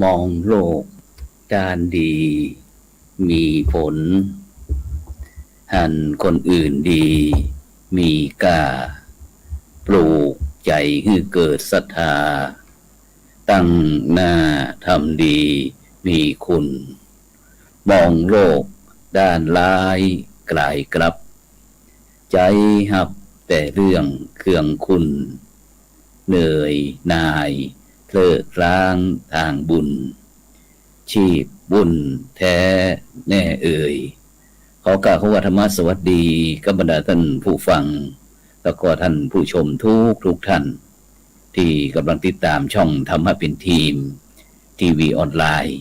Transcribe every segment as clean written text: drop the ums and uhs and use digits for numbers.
มองโลกด้านดีมีผลหันคนอื่นดีมีกล้าปลูกใจให้เกิดศรัทธาตั้งหน้าทำดีมีคุณมองโลกด้านร้ายกลายกลับใจหับแต่เรื่องเครื่องคุณเหนื่อยนายเลิกล้างทางบุญชีพบุญแท้แน่เอ่ยขอกล่าวธรรมะสวัสดีกับบรรดาท่านผู้ฟังแล้วก็ท่านผู้ชมทุกท่านที่กำลังติดตามช่องธรรมะเป็นทีมทีวีออนไลน์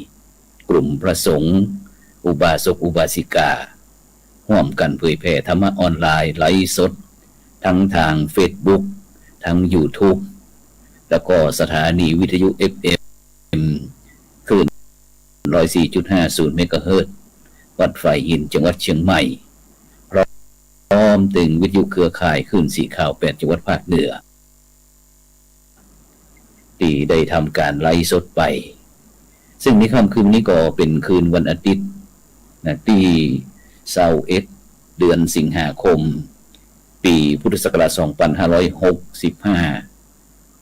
กลุ่มพระสงฆ์อุบาสกอุบาสิการ่วมกันเผยแผ่ธรรมะออนไลน์ไลฟ์สดทั้งทาง Facebook ทั้ง YouTube แล้วก็สถานีวิทยุ FM คลื่น 104.50 เมกะเฮิรตซ์วัดไฟหินจังหวัดเชียงใหม่พร้อมถึงวิทยุเครือข่ายคลื่นสีขาว8จังหวัดภาคเหนือที่ได้ทำการไลฟ์สดไปซึ่งในค่ำคืนนี้ก็เป็นคืนวันอาทิตย์ที่21เดือนสิงหาคมปีพุทธศักราช2565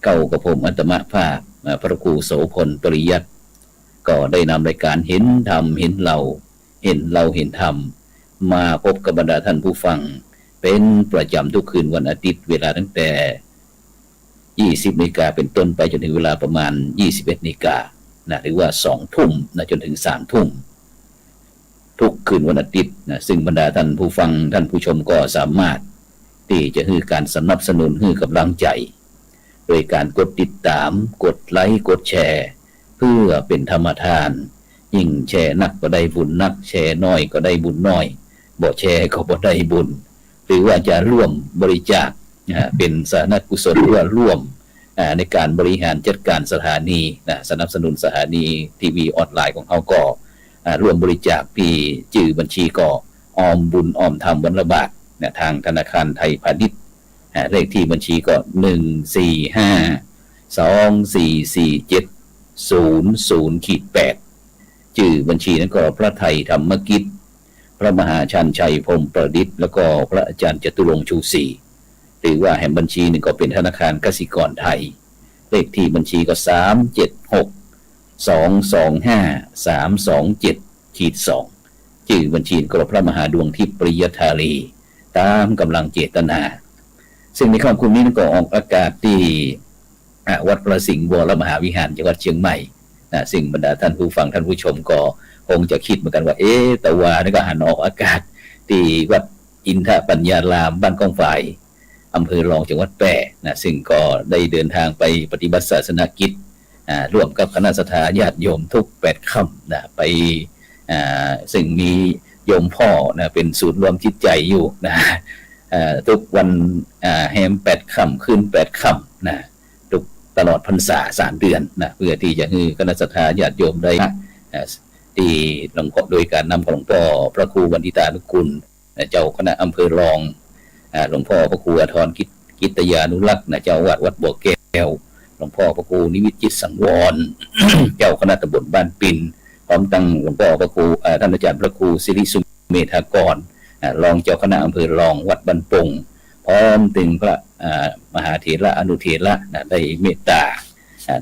เก้ากับผมอัตมภาพพระครูโสพลปริยัติก็ได้นำรายการเห็นธรรมเห็นเราเห็นธรรมมาพบกับบรรดาท่านผู้ฟังเป็นประจำทุกคืนวันอาทิตย์เวลาตั้งแต่20 นาฬิกาเป็นต้นไปจนถึงเวลาประมาณ21 นาฬิกาหรือว่า2 ทุ่มจนถึง3 ทุ่มทุกคืนวันอาทิตย์ซึ่งบรรดาท่านผู้ฟังท่านผู้ชมก็สามารถที่จะให้การสนับสนุนให้กำลังใจโดยการกดติดตามกดไลค์กดแชร์เพื่อเป็นธรรมทานยิ่งแชร์นักก็ได้บุญนักแชร์น้อยก็ได้บุญน้อยบ่แชร์ก็บ่ได้บุญหรือว่าจะร่วมบริจาคเป็นสาธารณกุศลหรือว่าร่วมในการบริหารจัดการสถานีสนับสนุนสถานีทีวีออนไลน์ของเขาก็ร่วมบริจาคที่ชื่อบัญชีก็ออมบุญออมธรรมวันละบาททางธนาคารไทยพาณิชย์เลขที่บัญชีก็145244700-8ชื่อบัญชีนั้นก็พระไทยธรรมกิจพระมหาชันชัยพรหมประดิษฐ์แล้วก็พระอาจารย์จตุรงค์ชูศรีหรือว่าแห่งบัญชีนึงก็เป็นธนาคารกสิกรไทยเลขที่บัญชีก็376225327327-2ชื่อบัญชีก็พระมหาดวงทิพย์ปริยธารีตามกำลังเจตนาซึ่งในค่ำคืนนี้ก็ออกอากาศที่วัดพระสิงห์วรมหาวิหารจังหวัดเชียงใหม่ซึ่งบรรดาท่านผู้ฟังท่านผู้ชมก็คงจะคิดเหมือนกันว่าแต่ว่านี่ก็หันออกอากาศที่วัดอินทปัญญารามบ้านกองฝ่ายอำเภอรองจังหวัดแพร่ซึ่งก็ได้เดินทางไปปฏิบัติศาสนกิจร่วมกับคณะศรัทธาญาติโยมทุก8 ค่ำไปซึ่งมีโยมพ่อเป็นศูนย์รวมจิตใจอยู่ทุกวันแฮม8 ค่ำคืน8 ค่ำทุกตลอดพรรษา3 เดือนเพื่อที่จะให้คณะศรัทธาญาติโยมได้ที่หลวงพ่อโดยการนำของหลวงพ่อพระครูวันทิตานุกุลเจ้าคณะอำเภอรองหลวงพ่อพระครูอธรกิตยานุรักษ์เจ้าวัดบัวแก้วหลวงพ่อพระครูนิวิตจิตสังวร เจ้าคณะตำบลบ้านปินพร้อมตั้งหลวงพ่อพระครูท่านอาจารย์พระครูสิริสุเมธากรรองเจ้าคณะอำเภอรองวัดบ้านปงพร้อมถึงพระมหาเถระอนุเถระได้เมตตา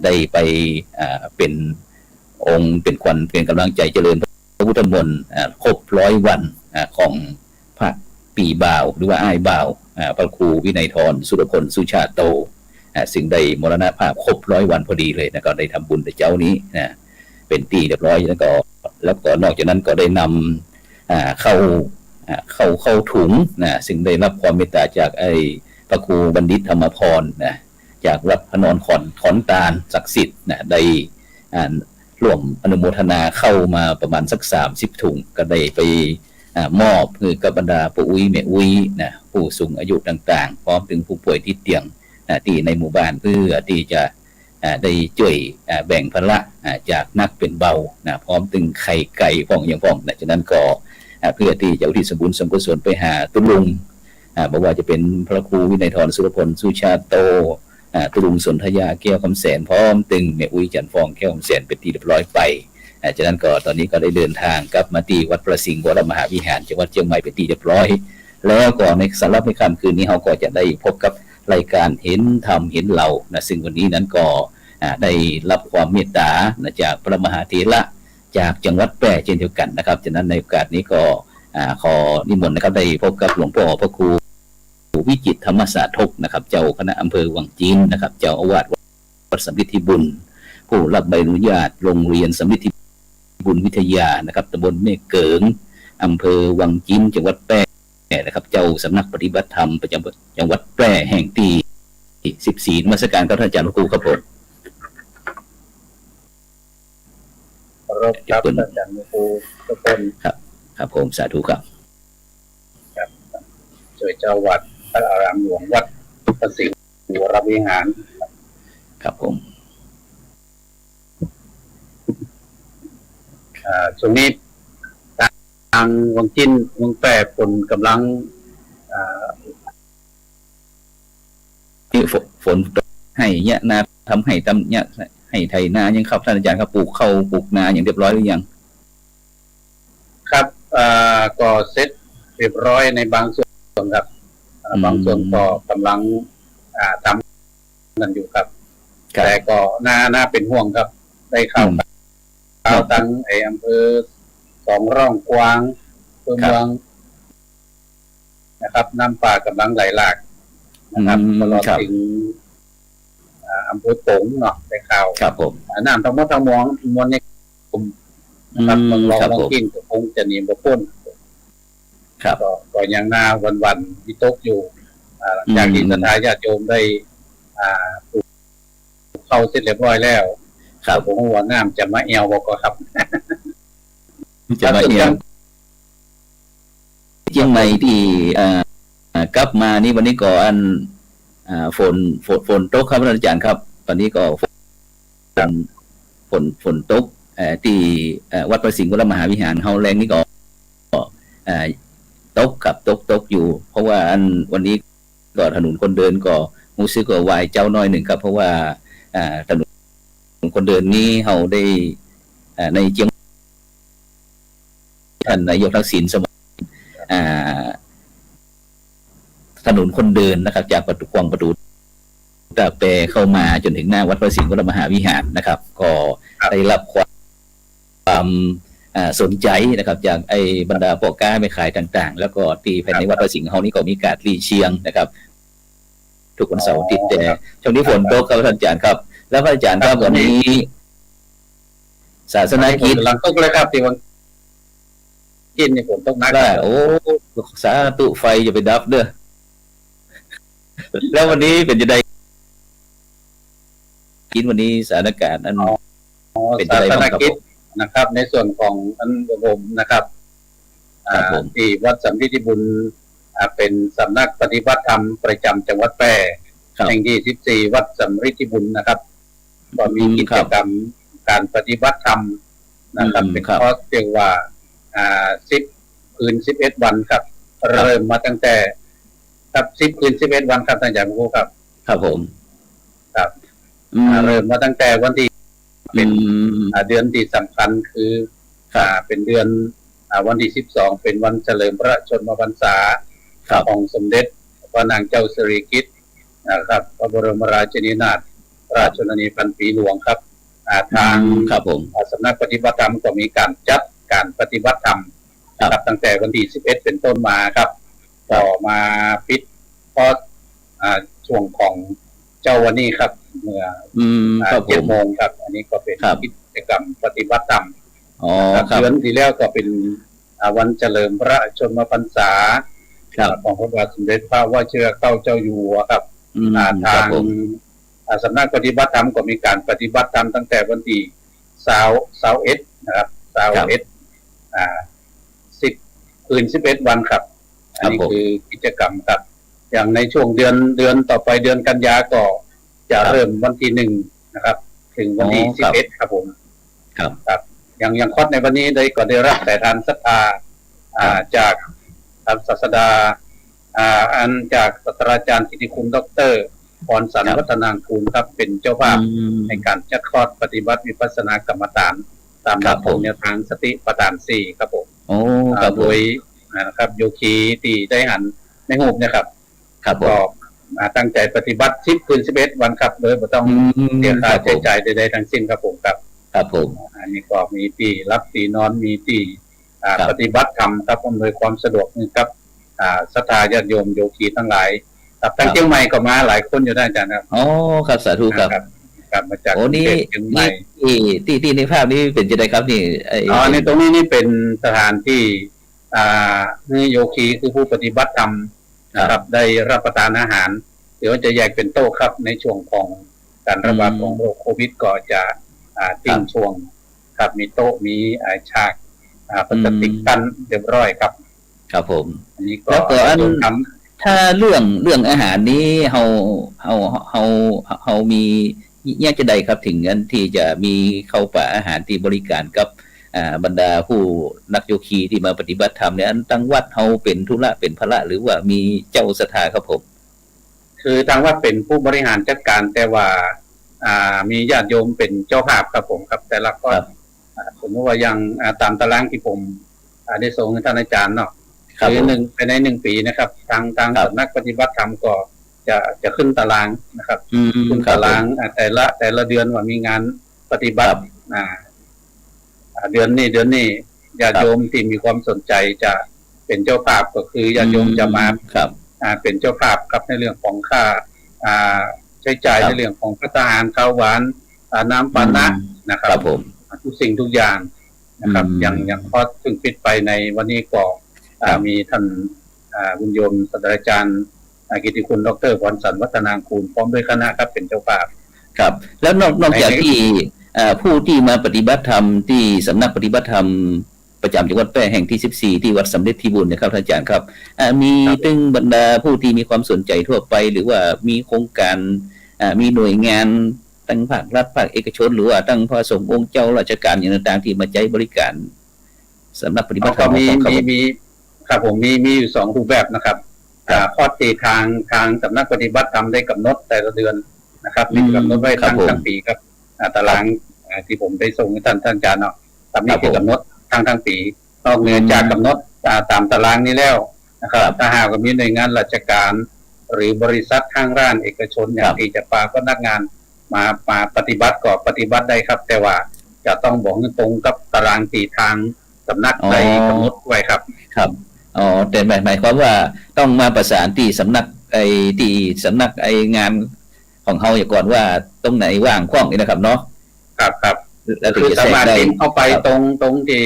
ได้ไปเป็นองค์เป็นขวัญเป็นกำลังใจเจริญพระพุทธมนต์ครบ100 วันของพระปีบ่าวหรือว่าอ้ายบ่าวพระครูวินัยธรสุรพลสุชาโตซึ่งได้มรณภาพครบ100 วันพอดีเลยก็ได้ทำบุญแต่เจ้านี้เป็นตีเรียบร้อยแล้วก็นอกจากนั้นก็ได้นำเข้าถุงซึ่งได้รับความเมตตาจากพระครูบัณฑิตธรรมพรจากวัดพระนอนขอนตาลศักดิ์สิทธิ์ได้ร่วมอนุโมทนาเข้ามาประมาณสัก30 ถุงก็ได้ไปมอบคือกับบรรดาปู่อุ้ยแม่อุ้ยผู้สูงอายุต่างๆพร้อมถึงผู้ป่วยติดเตียงที่ในหมู่บ้านเพื่อที่จะได้ช่วยแบ่งภาระจากนักเป็นเบาพร้อมถึงไข่ไก่พ่องอย่างพ่องจากนั้นก็เพื่อที่จะอุทิศบุญส่วนกุศลไปหาตุลุงบอกว่าจะเป็นพระครูวินัยธรสุรพลสุชาโต ตรุงสนธยาแก้วคำแสนพร้อมตึงแม่อุ้ยจันฟองแก้วคำแสนเป็นที่เรียบร้อยไปจากนั้นก็ตอนนี้ก็ได้เดินทางกลับมาที่วัดประสิงห์วรมหาวิหารจังหวัดเชียงใหม่เป็นที่เรียบร้อยแล้วก็ในสำหรับในค่ำคืนนี้เราก็จะได้พบกับรายการเห็นธรรมเห็นเรานะซึ่งวันนี้นั้นก็ได้รับความเมตตาจากพระมหาเถระจากจังหวัดแพร่เช่นเดียวกันนะครับฉะนั้นในโอกาสนี้ก็ขอนิมนต์นะครับได้พบกับหลวงพ่อพระครูวิจิตรธรรมสาธกนะครับเจ้าคณะอำเภอวังจีนนะครับเจ้าอาวาสวัดสำริดที่บุญผู้รับใบอนุญาตโรงเรียนสำริดที่บุญวิทยานะครับตำบลแม่เกิงอำเภอวังจีนจังหวัดแพร่นะครับเจ้าสำนักปฏิบัติธรรมประจำจังหวัดแพร่แห่งที่14นมัสการครับท่านอาจารย์ครูครับผมครับอาจารย์ครูทุกคนครับผมสาธุครับช่วยเจ้าวัดพระอารามหลวงวัดประสิงห์วรวิหารครับผมช่วงนี้ทางวังจิ้นวังแปรฝนกำลังที่ฝนให้เนี่ยนาทำให้ตำเนี่ยให้ไถนายังครับท่านอาจารย์ครับปลูกข้าวปลูกนาอย่างเรียบร้อยหรือยังครับก็เสร็จเรียบร้อยในบางส่วนครับบางส่วนก็กำลังทำกันอยู่ครับแต่ก็น่าเป็นห่วงครับได้เข้าตั้งอำเภอสองร่องกวางเมืองนะครับน้ำป่ากำลังไหลหลากนะครับตลอดถึงอำเภอโป่งเนาะได้ข่าวครับผมน้ำทั้งหมดทั้งมวลในกลุ่มนะครับเมืองรองลองกินก็คงจะหนีบ่พ้นครับก็ยังหน้าวันวิตกอยู่หลังจากที่ศรัทธาญาติโยมได้เข้าเสร็จเรียบร้อยแล้วครับผมว่าน้ำจะมาเอวบอกก็ครับจะมาเอวเชียงใหม่ที่กลับมานี่วันนี้ก็ฝนตกครับอาจารย์ครับตอนนี้ก็ฝนตกที่วัดประสิงห์วรมหาวิหารเฮาแรงนี่ก็ตกกับตกอยู่เพราะว่าวันนี้ก็ถนนคนเดินก็รู้สึกว่าวายเจ้าน้อยหนึ่งครับเพราะว่าถนนคนเดินนี้เฮาได้ในเชียงท่านนายกทักษิณสมัยถนนคนเดินนะครับจากประตูตาแปรเข้ามาจนถึงหน้าวัดพระสิงห์วรมหาวิหารนะครับก็ได้รับความสนใจนะครับจากบรรดาพ่อค้าแม่ขายต่างๆแล้วก็ที่ภายในวัดพระสิงห์เฮานี้ก็มีการรีเชียงนะครับทุกวันเสาร์อาทิตย์แต่ช่วงนี้ฝนตกครับท่านอาจารย์ครับแล้วพระอาจารย์ครับวันนี้ศาสนกิจหลังตกเลยครับที่วันกินนี่ผมตกนักได้โอ้สาธุไฟจะไปดับเด้อแล้ววันนี้เป็นจะได้กินวันนี้สถานการณ์นั้นเป็นจะได้บ้างครับนะครับในส่วนของผมนะครับที่วัดสัมฤทธิบุญเป็นสำนักปฏิบัติธรรมประจำจังหวัดแพร่แห่งที่14วัดสัมฤทธิบุญนะครับก็มีกิจกรรมการปฏิบัติธรรมนะครับเป็นคอร์สเรียกว่า10 คืน 11 วันครับเริ่มมาตั้งแต่ครับ10 คืน 11 วันครับท่านอาจารย์ครูครับครับผมครับเริ่มมาตั้งแต่วันที่เป็นเดือนที่สำคัญคือเป็นเดือนวันที่12เป็นวันเฉลิมพระชนมพรรษาของสมเด็จพระนางเจ้าสิริกิติ์นะครับพระบรมราชินีนาถราชชนนีพันปีหลวงครับทางสำนักปฏิบัติธรรมก็มีการจัดการปฏิบัติธรรมครับตั้งแต่วันที่11เป็นต้นมาครับต่อมาปิดพอช่วงของเจ้าวันนี้ครับเมื่อ7 โมงครับอันนี้ก็เป็นกิจกรรมปฏิบัติธรรมเดือนที่แล้วก็เป็นวันเฉลิมพระชนมพรรษาของพระบาทสมเด็จพระวชิรเกล้าเจ้าอยู่หัวครับทางสำนักปฏิบัติธรรมก็มีการปฏิบัติธรรมตั้งแต่วันที่21นะครับ10 คืน 11 วันครับอันนี้คือกิจกรรมครับอย่างในช่วงเดือนต่อไปเดือนกันยาก็จะเริ่มวันที่1นะครับถึงวันที่11ครับผมครับอย่างคอร์สในวันนี้ก็ได้รับแต่ทานศรัทธาจากท่านศาสดาจากศาสตราจารย์กิติคุณดร พรสันวัฒนางกูลครับเป็นเจ้าภาพในการจัดคอร์สปฏิบัติวิปัสสนากรรมฐานตามหลักของแนวทางสติปัฏฐาน4ครับผมโดยนะครับโยคีที่ได้หันในหูปนะครับก็ตั้งใจปฏิบัติ10 คืน 11 วันครับโดยไม่ต้องเสียค่าใช้จ่ายใดๆทั้งสิ้นครับผมครับผมอันนี้ก็มีที่รับที่นอนมีที่ปฏิบัติธรรมครับอำนวยความสะดวกนะครับศรัทธาญาติโยมโยคีทั้งหลายครับทั้งเชียงใหม่ก็มาหลายคนอยู่ได้อาจารย์ครับอ๋อครับสาธุครับมาจากเชียงใหม่ที่ในภาพนี้เป็นจะได้ครับนี่ในตรงนี้นี่เป็นสถานที่โยคีคือผู้ปฏิบัติธรรมนะครับได้รับประทานอาหารเดี๋ยวจะแยกเป็นโต๊ะครับในช่วงของการระบาดของโรคโควิดก็จะติ้งช่วงครับมีโต๊ะมีฉากพลาสติกกั้นเรียบร้อยครับผมอันนี้ก็ถ้าเรื่องอาหารนี้เฮามีแยกจะใดครับถึงงั้นที่จะมีเข้าป่าอาหารที่บริการกับบรรดาผู้นักโยคีที่มาปฏิบัติธรรมเนี่ยตั้งวัดเฮาเป็นธุระเป็นภาระหรือว่ามีเจ้าศรัทธาครับผมคือทางวัดเป็นผู้บริหารจัดการแต่ว่ามีญาติโยมเป็นเจ้าภาพครับผมครับแต่ละก็ผมว่ายังตามตารางที่ผมได้ส่งให้ท่านอาจารย์เนาะคือภายใน1 ปีนะครับทางสำนักปฏิบัติธรรมก็จะขึ้นตารางนะครับขึ้นตารางแต่ละเดือนว่ามีงานปฏิบัติเดือนนี้ญาติโยมที่มีความสนใจจะเป็นเจ้าภาพก็คือญาติโยมจะมาเป็นเจ้าภาพครับในเรื่องของค่าใช้จ่ายในเรื่องของพัฒนาข้าวหวานน้ำปานะนะครับผมทุกสิ่งทุกอย่างนะครับอย่างพอถึงปิดไปในวันนี้ก็มีท่านบุญยมศาสตราจารย์กิติคุณดร.พรสันวัฒนางกูลพร้อมด้วยคณะครับเป็นเจ้าภาพครับแล้วนอกจากที่ผู้ที่มาปฏิบัติธรรมที่สำนักปฏิบัติธรรมประจำจังหวัดแพร่แห่งที่14ที่วัดสำเร็จพิบูลนะครับท่านอาจารย์ครับมีตึงบรรดาผู้ที่มีความสนใจทั่วไปหรือว่ามีโครงการมีหน่วยงานตั้งภาครัฐภาคเอกชนหรือว่าตั้งพระสงฆ์องค์เจ้าราชการอย่างต่างๆที่มาใช้บริการสำนักปฏิบัติธรรมมีครับผมมีอยู่2 รูปแบบนะครับข้อที่ทางสำนักปฏิบัติธรรมได้กำหนดแต่ละเดือนนะครับมีกำหนดไว้ทั้งปีครับตารางที่ผมได้ส่งให้ท่านอาจารย์เนาะมีที่กำหนดทั้งปีนอกเหนือจากกำหนดตามตารางนี้แล้วนะครับถ้าหากมีหน่วยงานราชการหรือบริษัททางร้านเอกชนอย่างที่จะปาก็นักงานมาปฏิบัติก็ปฏิบัติได้ครับแต่ว่าจะต้องบอกตรงกับตารางที่ทางสำนักได้กำหนดไว้ครับแต่หมายความว่าต้องมาประสานที่สำนักที่สำนักงานของเฮาอย่างก่อนว่าตรงไหนว่างคล่องนี่นะครับเนาะครับคือสามารถพิมพ์เข้าไปตรงที่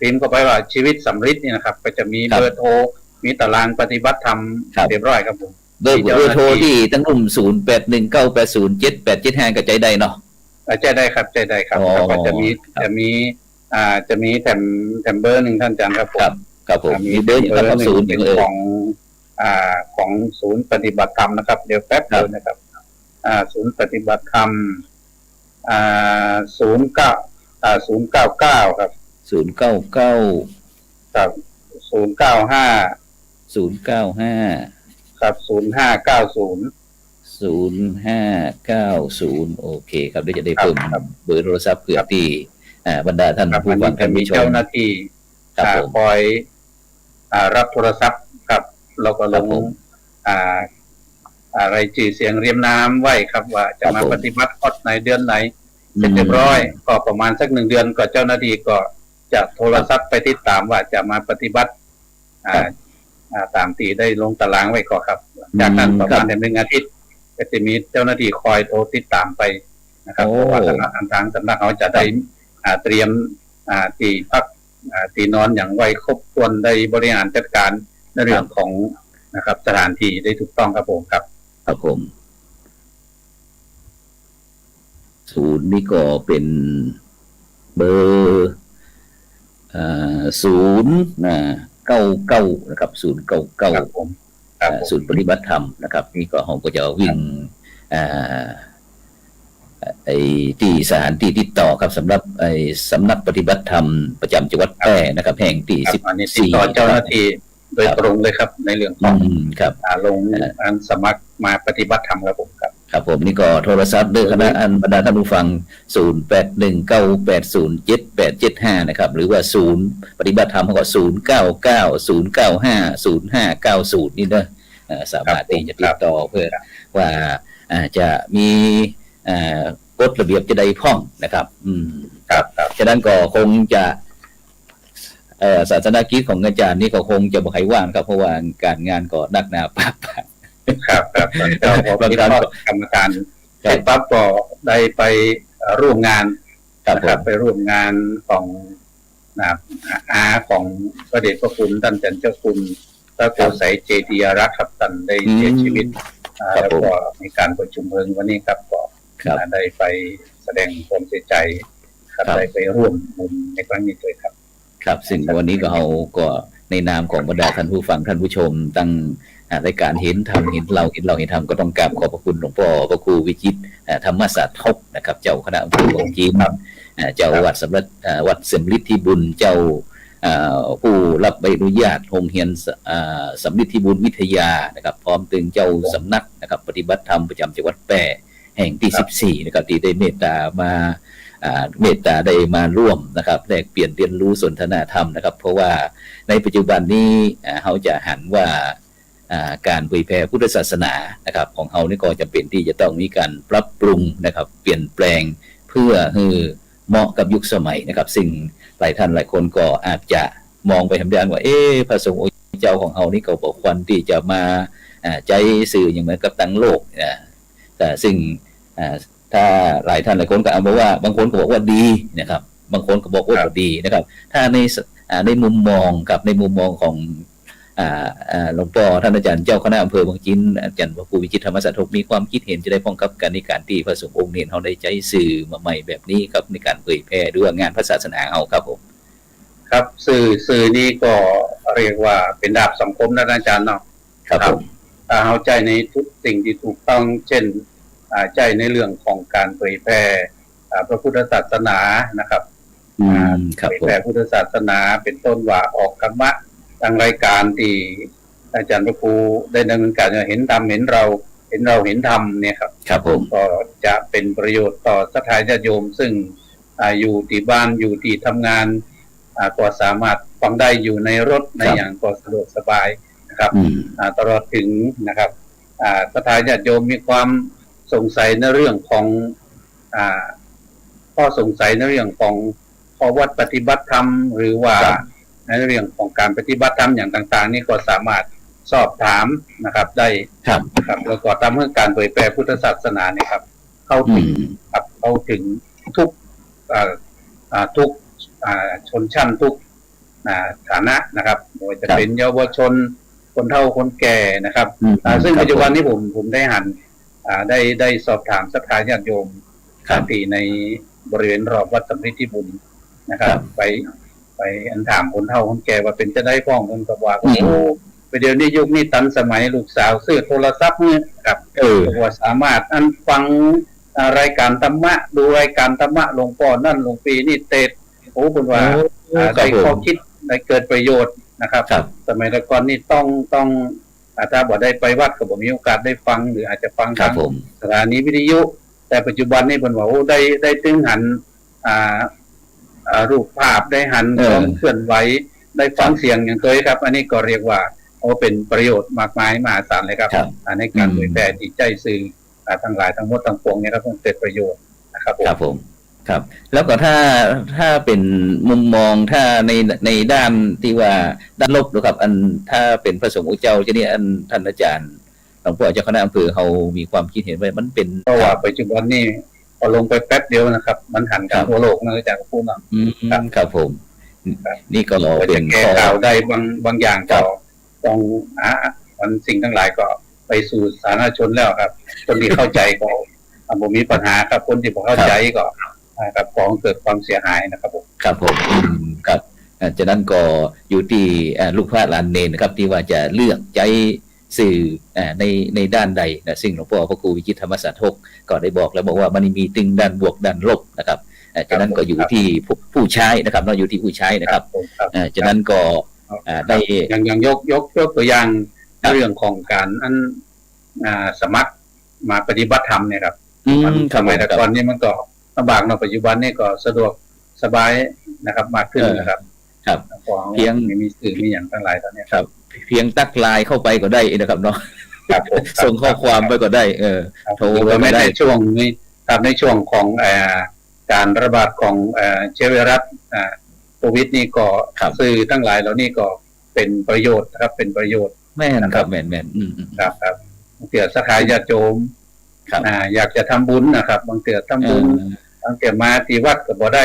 พิมพ์เข้าไปว่าชีวิตสำริดนี่นะครับก็จะมีเบอร์โทรมีตารางปฏิบัติธรรมเรียบร้อยครับผมเบอร์โทรที่ตั้งรุ่ม0819807875ก็ใจได้เนาะใจได้ครับแล้วก็จะมีแถมเบอร์1ท่านอาจารย์ครับผมมีเบอร์ของศูนย์ปฏิบัติธรรมนะครับเดี๋ยวแป๊บเดียวนะครับศูนย์ปฏิบัติธรรม099ครับ099ครับ095ครับ0590โอเคครับเดี๋ยวจะได้เพิ่มเบอร์โทรศัพท์เผื่อที่บรรดาท่านผู้ฟังท่านผู้ชมเจ้าหน้าที่คอยรับโทรศัพท์ครับเราก็ลงอะไรชื่อเสียงเรียมน้ำไว้ครับว่าจะมาปฏิบัติคอร์สในเดือนไหนเสร็จเรียบร้อยก็ประมาณสัก1 เดือนก็เจ้าหน้าที่ก็จะโทรศัพท์ไปติดตามว่าจะมาปฏิบัติตามที่ได้ลงตารางไว้ก่อนครับจากนั้นประมาณ1 อาทิตย์ก็จะมีเจ้าหน้าที่คอยโทรติดตามไปนะครับเพราะว่าทางสำนักเขาจะได้เตรียมที่พักที่นอนอย่างไวครบถ้วนได้บริหารจัดการในเรื่องของนะครับสถานที่ได้ถูกต้องครับผมครับผมศูนย์นี่ก็เป็นเบอร์099นะครับ099ศูนย์ปฏิบัติธรรมนะครับนี่ก็เราก็จะวิ่งที่สถานที่ติดต่อครับสำหรับสำนักปฏิบัติธรรมประจำจังหวัดแพร่นะครับแห่งที่14ต่อเจ้าหน้าที่โดยตรงเลยครับในเรื่องของครับลงสมัคร มาปฏิบัติธรรมครับผมครับครับผมนี่ก็โทรศัพท์เด้อคณะอันบรรดาท่านผู้ฟัง0819807875นะครับหรือว่าศูนย์ปฏิบัติธรรมก็0990950590นี่เด้อสามารถที่จะติดต่อเพื่อว่าจะมีกฎระเบียบจะได้พ้องนะครับครับฉะนั้นก็คงจะศาสนกิจของอาจารย์นี่ก็คงจะบ่ให้ว่างครับเพราะว่าการงานก็หนักหนาปั๊บครับเจ้าพอเป็นกรรมการเสร็จปั๊บก็ได้ไปร่วมงานนะครับไปร่วมงานของอาของพระเดชพระคุณท่านจันเจ้าคุณพระโกษัยเจติยรักษ์ครับท่านได้เสียชีวิตแล้วก็มีการประชุมเพลิงวันนี้ครับก็ได้ไปแสดงความเสียใจครับได้ไปร่วมบุญในครั้งนี้ด้วยครับครับซึ่งวันนี้ก็เอาก็ในนามของบรรดาท่านผู้ฟังท่านผู้ชมตั้งรายการเห็นธรรมเห็นเราเห็นธรรมก็ต้องกราบขอบพระคุณหลวงพ่อพระครูวิจิตรธรรมศาสตร์ทบนะครับเจ้าคณะอำเภอวังจีนเจ้าวัดสำนักวัดเสมฤทธิบุญเจ้าผู้รับใบอนุญาตโรงเรียนสำฤทธิบุญวิทยานะครับพร้อมถึงเจ้าสำนักนะครับปฏิบัติธรรมประจำจังหวัดแปร่แห่งที่14นะครับที่ได้เมตตาได้มาร่วมนะครับแลกเปลี่ยนเรียนรู้สนทนาธรรมนะครับเพราะว่าในปัจจุบันนี้เขาจะหันว่าการเผยแพร่พุทธศาสนานะครับของเขานี่ก็จำเป็นที่จะต้องมีการปรับปรุงนะครับเปลี่ยนแปลงเพื่อให้เหมาะกับยุคสมัยนะครับสิ่งหลายท่านหลายคนก็อาจจะมองไปทางด้านว่าพระสงฆ์เจ้าของเขานี่ก็บอกควรที่จะมาใจสื่ออย่างเหมือนกับตั้งโลกแต่ซึ่งถ้าหลายท่านหลายคนก็บอกว่าบางคนก็บอกว่าดีนะครับบางคนก็บอกว่าดีนะครับถ้าในมุมมองกับในมุมมองของหลวงพ่อท่านอาจารย์เจ้าคณะอำเภอบางจีนอาจารย์พระครูวิจิตรธรรมศาสตร์มีความคิดเห็นจะได้พ้องกับการในการที่พระสงฆ์องค์เนรเขาได้ใจสื่อมาใหม่แบบนี้ครับในการเผยแพร่ด้วยงานพระศาสนาเอาครับผมครับสื่อนี้ก็เรียกว่าเป็นดาบสังคมนะอาจารย์เนาะครับผมเอาใจในทุกสิ่งที่ถูกต้องเช่นใจในเรื่องของการเผยแพร่พระพุทธศาสนานะครับเผยแพร่พุทธศาสนาเป็นต้นว่าออกธรรมะทางรายการที่อาจารย์พระครูได้ดำเนินการเห็นธรรมเห็นเราเห็นธรรมเนี่ยครับครับผมก็จะเป็นประโยชน์ต่อศรัทธาญาติโยมซึ่งอยู่ที่บ้านอยู่ที่ทำงานก็สามารถฟังได้อยู่ในรถในอย่างก็สะดวกสบายนะครับตลอดถึงนะครับศรัทธาญาติโยมมีความสงสัยในเรื่องของข้อสงสัยในเรื่องของข้อวัดปฏิบัติธรรมหรือว่าในเรื่องของการปฏิบัติธรรมอย่างต่างๆนี่ก็สามารถสอบถามนะครับได้ครับแล้วก็ทำให้การเผยแพร่พุทธศาสนาเนี่ยครับเข้าถึงทุกชนชั้นทุกฐานะนะครับไม่ว่าจะเป็นเยาวชนคนเฒ่าคนแก่นะครับซึ่งปัจจุบันนี้ผมได้ได้สอบถามศรัทธาญาติโยมที่ในบริเวณรอบวัดสำฤทธิบุญนะครับไปอันถามคนเฒ่าคนแก่ว่าเป็นจะได้พ้องคนกับว่าโอ้ไปเดี๋ยวนี้ยุคนี้ทันสมัยลูกสาวซื้อโทรศัพท์เนี่ยครับว่าสามารถอันฟังรายการธรรมะดูรายการธรรมะหลวงพ่อนั่นหลวงปีนี่เตะโอ้คุณว่าได้ข้อคิดได้เกิดประโยชน์นะครับสมัยก่อนนี่ต้องถ้าบ่ได้ไปวัดก็บ่มีโอกาสได้ฟังหรืออาจจะฟังทางสถานีวิทยุแต่ปัจจุบันนี้เพิ่นว่าโอ้ได้ตึงหันรูปภาพได้หันความเคลื่อนไหวได้ฟังเสียงอย่างเคยครับอันนี้ก็เรียกว่าเป็นประโยชน์มากมายมหาศาลเลยครับในการเผยแพร่จิตใจสื่อทั้งหลายทั้งหมดทั้งปวงเนี่ยครับต้องเกิดประโยชน์นะครับผมครับแล้วก็ถ้าเป็นมุมมองถ้าในด้านที่ว่าด้านลบนะครับอันถ้าเป็นพระสงฆ์เจ้าจะนี่อันท่านอาจารย์หลวงพ่อเจ้าคณะอำเภอเขามีความคิดเห็นว่ามันเป็นเพราะว่าปัจจุบันนี้พอลงไปแป๊บเดียวนะครับมันหันกันทั่วโลกนะอาจารย์พูดนะครับผมนี่ก็เป็นแก้ข่าวได้บางอย่างก็ต้องมันสิ่งทั้งหลายก็ไปสู่สาธารณชนแล้วครับคนที่เข้าใจก็บ่มีปัญหาครับคนที่บ่เข้าใจก็ครับของเกิดความเสียหายนะครับผมครับผมครับจากนั้นก็อยู่ที่ลูกพระหลานเนรนะครับที่ว่าจะเลือกใจสื่อในด้านใดนะซึ่งหลวงพ่อพระครูวิจิตรธรรมศาสตร์ก็ได้บอกแล้วบอกว่ามันมีตึงด้านบวกด้านลบนะครับจากนั้นก็อยู่ที่ผู้ใช้นะครับเราอยู่ที่ผู้ใช้นะครับจากนั้นก็ได้อย่างยกตัวอย่างเรื่องของการ สมัครมาปฏิบัติธรรมเนี่ยครับ ครับ สมัยแต่ก่อนนี่มันก็ลำบากเนาะปัจจุบันนี่ก็สะดวกสบายนะครับมากขึ้นนะครับ ครับ เพียงมีสื่อมีอย่างทั้งหลายตอนนี้ครับ เพียงตักไลน์เข้าไปก็ได้นะครับเนาะ ครับผม ส่งข้อความไปก็ได้โทรไปก็ได้ ในช่วงนี้ครับในช่วงของการระบาดของเชื้อไวรัสโควิดนี่ก็สื่อทั้งหลายเหล่านี้ก็เป็นประโยชน์นะครับเป็นประโยชน์แม่นครับแม่นครับครับบางเถื่อสถายญาติโยมอยากจะทำบุญนะครับบางเถื่อทำบุญบางเถื่อมาที่วัดก็บ่ได้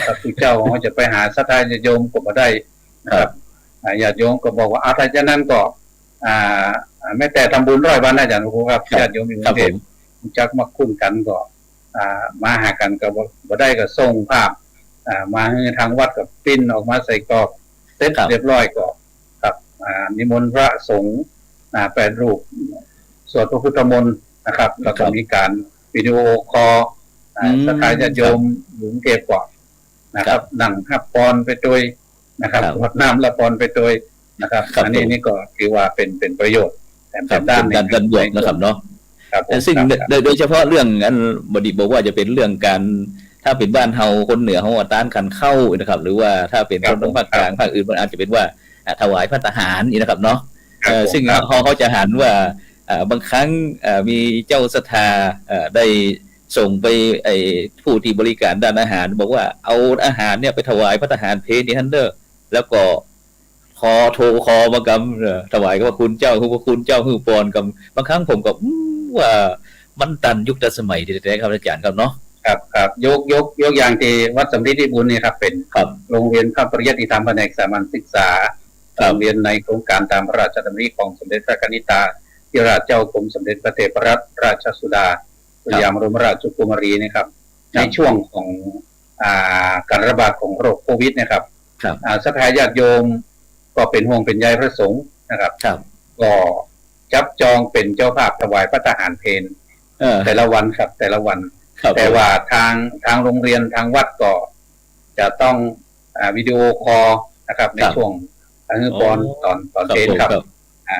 ครับผู้เจ้าเขาจะไปหาสถายญาติโยมก็บ่ได้นะครับญาติโยมก็บอกว่าถ้าฉะนั้นก็แม้แต่ทำบุญ100 วันอาจารย์ครูครับญาติโยมมีเทศจักมาคุ้นกันก็มาหากันก็บ่ได้ก็ส่งภาพมาให้ทางวัดกับปิ้นออกมาใส่กรอบเสร็จเรียบร้อยก็ครับนิมนต์พระสงฆ์8 รูปสวดพระพุทธมนต์นะครับแล้วก็มีการวิดีโอคอลสถานญาติโยมหลวงเทพกว่านะครับนั่งหับปอนไปโดยนะครับวัดน้ำละปอนไปโดยนะครับอันนี้นี่ก็ถือว่าเป็นประโยชน์แต่ด้านบวกนะครับเนาะซึ่งโดยเฉพาะเรื่องอันบดีบอกว่าจะเป็นเรื่องการถ้าเป็นบ้านเฮาคนเหนือเฮาต้านกันเข้านะครับหรือว่าถ้าเป็นคนภาคกลางภาคอื่นมันอาจจะเป็นว่าถวายพระทหารนี่นะครับเนาะซึ่งเขาจะหันว่าบางครั้งมีเจ้าศรัทธาได้ส่งไปผู้ที่บริการด้านอาหารบอกว่าเอาอาหารเนี่ยไปถวายพระทหารเพนนี่ฮันเดอร์แล้วก็โทรคอมากำถวายก็ว่าคุณเจ้าคือว่าคุณเจ้าคือปอนกำบางครั้งผมก็ว่ามันตันยุคสมัยที่แท้ครับอาจารย์ครับเนาะครับยกอย่างที่วัดสำริดที่บุญนี่ครับเป็นโรงเรียนพระปริยัติธรรมแผนกสามัญศึกษาโรงเรียนในโครงการตามพระราชดำริของสมเด็จพระกนิษฐาธิราชเจ้ากรมสมเด็จพระเทพรัตนราชสุดาสยามบรมราชกุมารีนะครับในช่วงของการระบาดของโรคโควิดนะครับสถานญาติโยมก็เป็นห่วงเป็นใยพระสงฆ์นะครับก็จับจองเป็นเจ้าภาพถวายพระทหารเพลแต่ละวันครับแต่ละวันแต่ว่าทางโรงเรียนทางวัดก็จะต้องวิดีโอคอลนะครับในช่วงตอนเพลครับ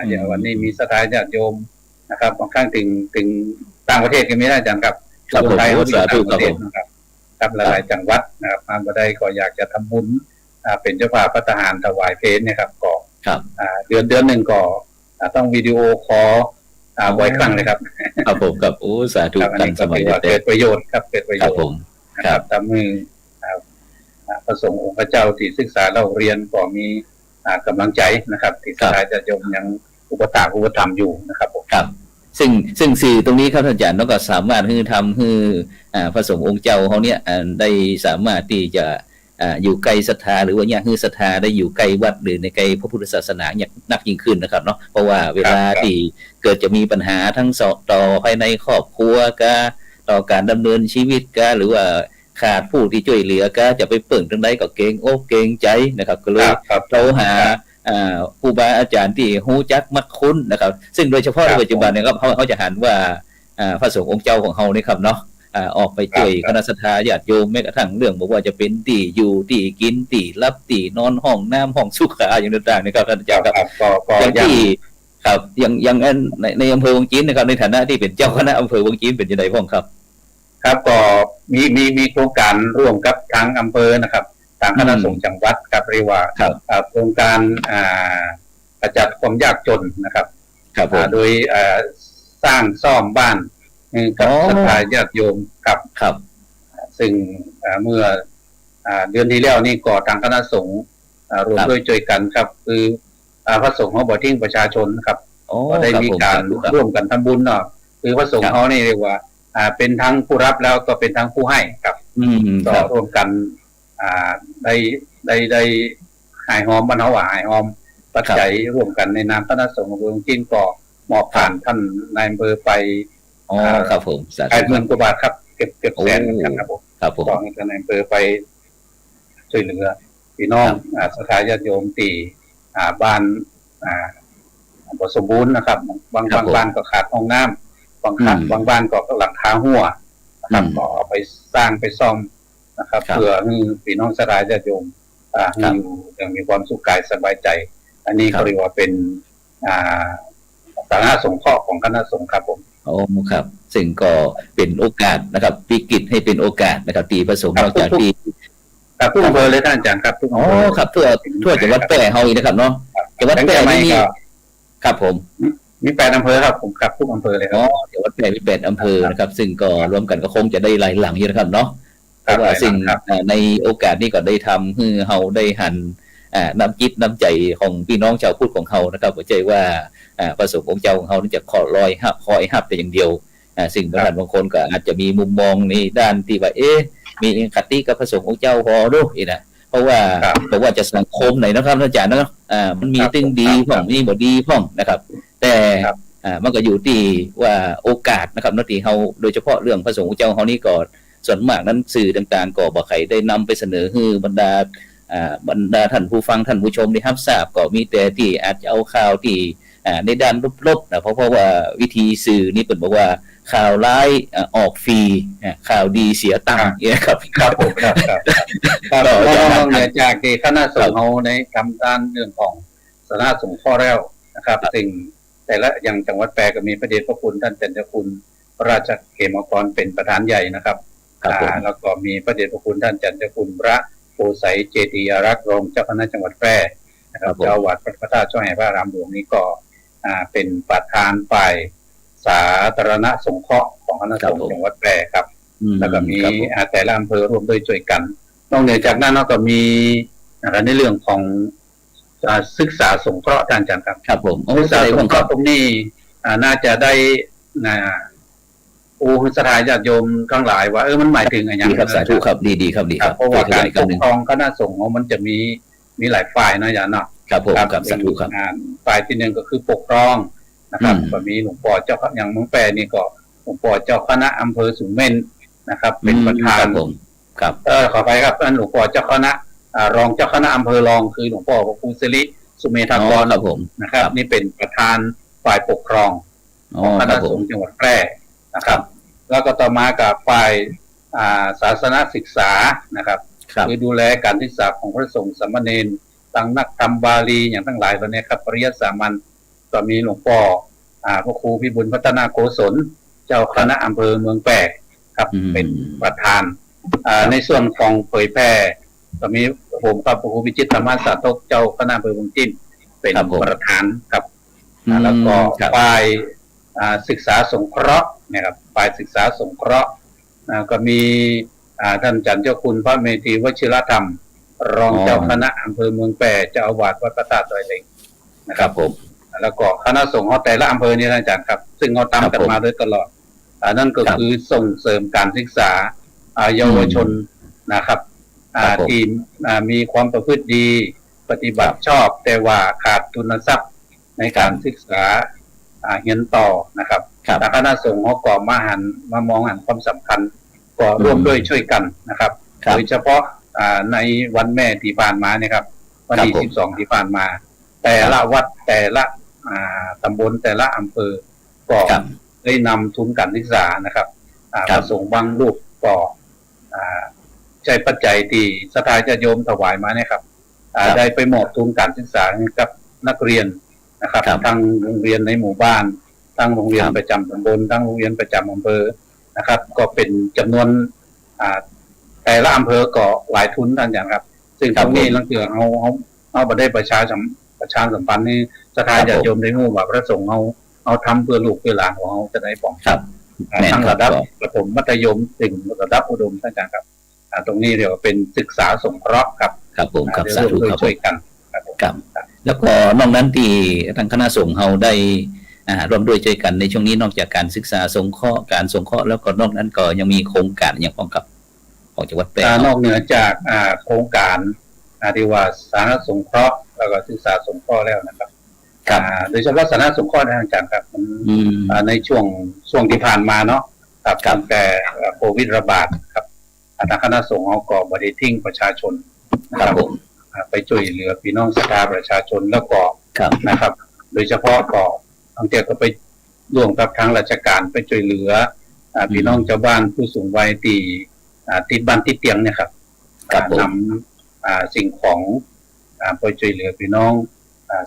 อย่างวันนี้มีสถานญาติโยมนะครับบางครั้งถึงต่างประเทศก็มีได้อาจารย์ครับคนไทยก็มีต่างประเทศนะครับครับหลายๆจังหวัดนะครับมาบ่ได้ก็อยากจะทำบุญเป็นเจ้าภาพพระทหารถวายเพลนะครับก็เดือนหนึ่งก็ต้องวิดีโอคอลบ่อยครั้งเลยครับครับผมกับโอ้สาธุกันสมัยเกิดประโยชน์ครับเกิดประโยชน์ครับทำให้พระสงฆ์องค์พระเจ้าที่ศึกษาเล่าเรียนก็มีกำลังใจนะครับที่สายจะยมยังอุปถัมภ์อยู่นะครับผมครับซึ่งสื่อตรงนี้ครับท่านอาจารย์ก็สามารถให้ทำให้พระสงฆ์องค์เจ้าเขาเนี่ยได้สามารถที่จะอยู่ใกล้ศรัทธาหรือว่าเนี่ยคือศรัทธาได้อยู่ใกล้วัดหรือในใกล้พระพุทธศาสนาอย่างนักยิ่งขึ้นนะครับเนาะเพราะว่าเวลาที่เกิดจะมีปัญหาทั้งต่อภายในครอบครัวก็ต่อการดำเนินชีวิตก็หรือว่าขาดผู้ที่ช่วยเหลือก็จะไปเปิ่งตรงใดก็เกรงอกเกรงใจนะครับก็เลยเราหาครูบาอาจารย์ที่ฮู้จักมักคุ้นนะครับซึ่งโดยเฉพาะในปัจจุบันเนี่ยครับเขาจะหันว่าพระสงฆ์องค์เจ้าของเฮานี่ครับเนาะออกไปช่วยคณะสัตยาญาติโยมแม้กระทั่งเรื่องบอกว่าจะเป็นที่อยู่ที่กินที่รับที่นอนห้องน้ำห้องสุขาอย่างต่างๆนะครับท่านอาจารย์ครับอย่างที่ครับอย่างในอำเภอวังจีนนะครับในฐานะที่เป็นเจ้าคณะอำเภอวังจีนเป็นยังไงบ้างครับครับก็มีโครงการร่วมกับทางอำเภอนะครับทางคณะสงฆ์จังหวัดครับเรียกว่าโครงการขจัดความยากจนนะครับโดยสร้างซ่อมบ้านกับศรัทธาญาติโยมครับซึ่งเมื่อเดือนที่แล้วนี่ก็ทางคณะสงฆ์รวมด้วยช่วยกันครับคือพระสงฆ์เขาบ่ทิ้งประชาชนครับก็ได้มีการร่วมกันทำบุญเนาะคือพระสงฆ์เขานี่เรียกว่าเป็นทั้งผู้รับแล้วก็เป็นทั้งผู้ให้ครับก็ร่วมกันได้หายหอมบรรเทาหายหอมปัจจัยร่วมกันในนามคณะสงฆ์อำเภอวังจีนก็มอบผ่านท่านนายอำเภอไปครับผม80,000 กว่าบาทครับเก็บแสนกันครับผมก็ให้ท่านนายอำเภอไปช่วยเหลือพี่น้องสถานญาติโยมตีบ้านบ่สมบูรณ์นะครับบางบ้านก็ขาดห้องน้ำบางบ้านก็หลังคาหัวนะครับก็เอาไปสร้างไปซ่อมนะครับเพื่อให้พี่น้องสถานญาติโยมให้อยู่อย่างมีความสุขกายสบายใจอันนี้ก็เรียกว่าเป็นสาธารณ าสงเคราะห์ของคณะสงฆ์ครับผมโอ้ครับซึ่งก็เป็นโอกาสนะครับวิกฤตให้เป็นโอกาสนะครับตีผสมนอกจากที่ครับทุกอำเภอเลยท่านอาจารย์ครับทุกอำอ๋อเภอครับทั่วจังหวัดแพร่เฮาอีกนะครับเนาะจังหวัดแพร่นี่ครับผมมี8อำเภอครับผมครับทุกอำเภอเลยครับอ๋อจังหวัดแพร่มี8อำเภอนะครับซึ่งก็รวมกันก็คงจะได้หลายหลังอยู่นะครับเนาะเพราะว่าสิ่งในโอกาสนี้ก็ได้ทำให้เฮาได้หันน้ำจิตน้ำใจของพี่น้องชาวพุทธของเฮานะครับเข้าใจว่าพระสงฆ์องค์เจ้าของเฮานี่จะคอยฮับแต่อย่างเดียวสิ่งบางท่านบางคนก็อาจจะมีมุมมองในด้านที่ว่ามีคติกับพระสงฆ์องค์เจ้าพอด้วยนะเพราะว่าจะสังคมไหนนะครับอาจารย์นะมันมีตึงดีพ่องมีบ่ดีพ่องนะครับแต่มันก็อยู่ที่ว่าโอกาสนะครับนาทีเฮาโดยเฉพาะเรื่องพระสงฆ์องค์เจ้าเฮานี่ก็ส่วนมากนั้นสื่อต่างๆก็บ่ใครได้นำไปเสนอให้บรรดาท่านผู้ฟังท่านผู้ชมได้รับทราบก็มีแต่ที่อาจจะเอาข่าวที่ในด้านลบๆนะเพราะว่าวิธีสื่อนี่เปิดบอกว่าข่าวร้ายออกฟรีข่าวดีเสียตังค์เนี่ยครับครับผมครับเราเนี่ยจากที่คณะสงฆ์เขาในทำด้านเรื่องของสาธารณสงฆ์ข้อแล้วนะครับสิ่งแต่ละอย่างจังหวัดแพร่ก็มีพระเดชพระคุณท่านจันทคุณพระราชเขมกรเป็นประธานใหญ่นะครับแล้วก็มีพระเดชพระคุณท่านจันทคุณพระโพไสเจติอารักษ์รองเจ้าคณะจังหวัดแพร่นะครับเจ้าวัดพระธาตุเจ้าแห่งพระอารามหลวงนี้ก็เป็นประธานฝ่ายสาธารณสงเคราะห์ของคณะสงฆ์จังหวัดแพร่ครับแล้วก็มีแต่ละอำเภอร่วมด้วยช่วยกันนอกเหนือจากนั้นก็มีในเรื่องของศึกษาสงเคราะห์อาจารย์ครับครับผมศึกษาสงเคราะห์ตรงนี้น่าจะได้สถานญาติโยมทั้งหลายว่ามันหมายถึงอะไรอย่างไรครับสาธุครับดีครับดีครับเพราะว่าการปกครองคณะสงฆ์มันจะมีหลายฝ่ายนะอย่างเนาะครับผมครับสาธุครับฝ่ายที่หนึ่งก็คือปกครองนะครับก็มีหลวงพ่อเจ้าอย่างเมืองแปรนี่ก็หลวงพ่อเจ้าคณะอำเภอสูงเม่นนะครับเป็นประธานครับขอไปครับท่านหลวงพ่อเจ้าคณะรองเจ้าคณะอำเภอรองคือหลวงพ่อพระครูสิริสุเมธากรครับผมนะครับนี่เป็นประธานฝ่ายปกครองของคณะสงฆ์จังหวัดแพร่นะครับแล้วก็ต่อมากับฝ่ายศาสนศึกษานะครับคือดูแลการศึกษาของพระสงฆ์สามเณรตั้งนักธรรมบาลีอย่างทั้งหลายเหล่านี้ครับปริยัติสามัญก็มีหลวงพ่อพระครูพิบูลพัฒนาโกศลเจ้าคณะอำเภอเมืองแปรครับเป็นประธานในส่วนของเผยแพร่ก็มีผมกับพระครูวิจิตรธรรมสาธกเจ้าคณะอำเภอเมืองจิ้นเป็นประธานครับแล้วก็ฝ่ายศึกษาสงเคราะห์นะครับฝ่ายศึกษาสงเคราะห์ก็มีท่านจันเจ้าคุณพระเมธีวชิรธรรมรองเจ้าคณะอำเภอเมืองแปรเจ้าอาวาสวัดพระธาตุดอยเหล็กนะครับผมแล้วก็คณะสงฆ์แต่ละอำเภอนี่ท่านอาจารย์ครับซึ่งเราตามกันมาโดยตลอดนั่นก็คือส่งเสริมการศึกษาเยาวชนนะครับที่มีความประพฤติดีปฏิบัติชอบแต่ว่าขาดทุนทรัพย์ในการศึกษาเรียนต่อนะครับแต่คณะสงฆ์เขาก็มามองหันความสำคัญก็ร่วมด้วยช่วยกันนะครับโดยเฉพาะในวันแม่ที่ผ่านมาเนี่ยครับวันที่12ที่ผ่านมาแต่ละวัดแต่ละตำบลแต่ละอำเภอก็ได้นำทุนการศึกษานะครับพระสงฆ์บางรูปก็ใช้ปัจจัยที่ศรัทธาญาติโยมถวายมาเนี่ยครับได้ไปมอบทุนการศึกษาให้กับนักเรียนนะครับทั้งโรงเรียนในหมู่บ้านทั้งโรงเรียนประจำตำบลทั้งโรงเรียนประจำอำเภอนะครับก็เป็นจำนวนแต่ละอำเภอก็หลายทุนนั่นอย่างครับซึ่งตรงนี้ลังเกือเอาไปได้ประชาสัมพันธ์นี่ศรัทธาญาติโยมได้รู้ว่าพระสงฆ์เอาทำเพื่อลูกเพื่อหลานของเขาจะได้ป้องกันทั้งระดับประถมมัธยมถึงระดับอุดมท่านอาจารย์ครับตรงนี้เรียกว่าเป็นศึกษาสงเคราะห์ครับครับผมครับสาธุครับช่วยกันครับแล้วก็นอกนั้นที่ทางคณะสงฆ์เราได้ร่วมด้วยช่วยกันในช่วงนี้นอกจากการศึกษาสงเคราะห์การสงเคราะห์แล้วก็นอกนั้นก็ยังมีโครงการอย่างของกับของจังหวัดแพร่นอกเหนือจากโครงการที่ว่าสาธารณสงเคราะห์แล้วก็ศึกษาสงเคราะห์แล้วนะครับโดยเฉพาะสาธารณสงเคราะห์ทางการครับในช่วงที่ผ่านมาเนาะครับตั้งแต่โควิดระบาดครับทางคณะสงฆ์ก็บริทิ้งประชาชนครับผมไปช่วยเหลือพี่น้องศรัทธาประชาชนแล้วก็นะครับโดยเฉพาะก็บางทีก็ไปร่วมกับทางราชการไปช่วยเหลือพี่น้องชาวบ้านผู้สูงวัยที่ติดบ้านติดเตียงเนี่ยครับนำสิ่งของไปช่วยเหลือพี่น้อง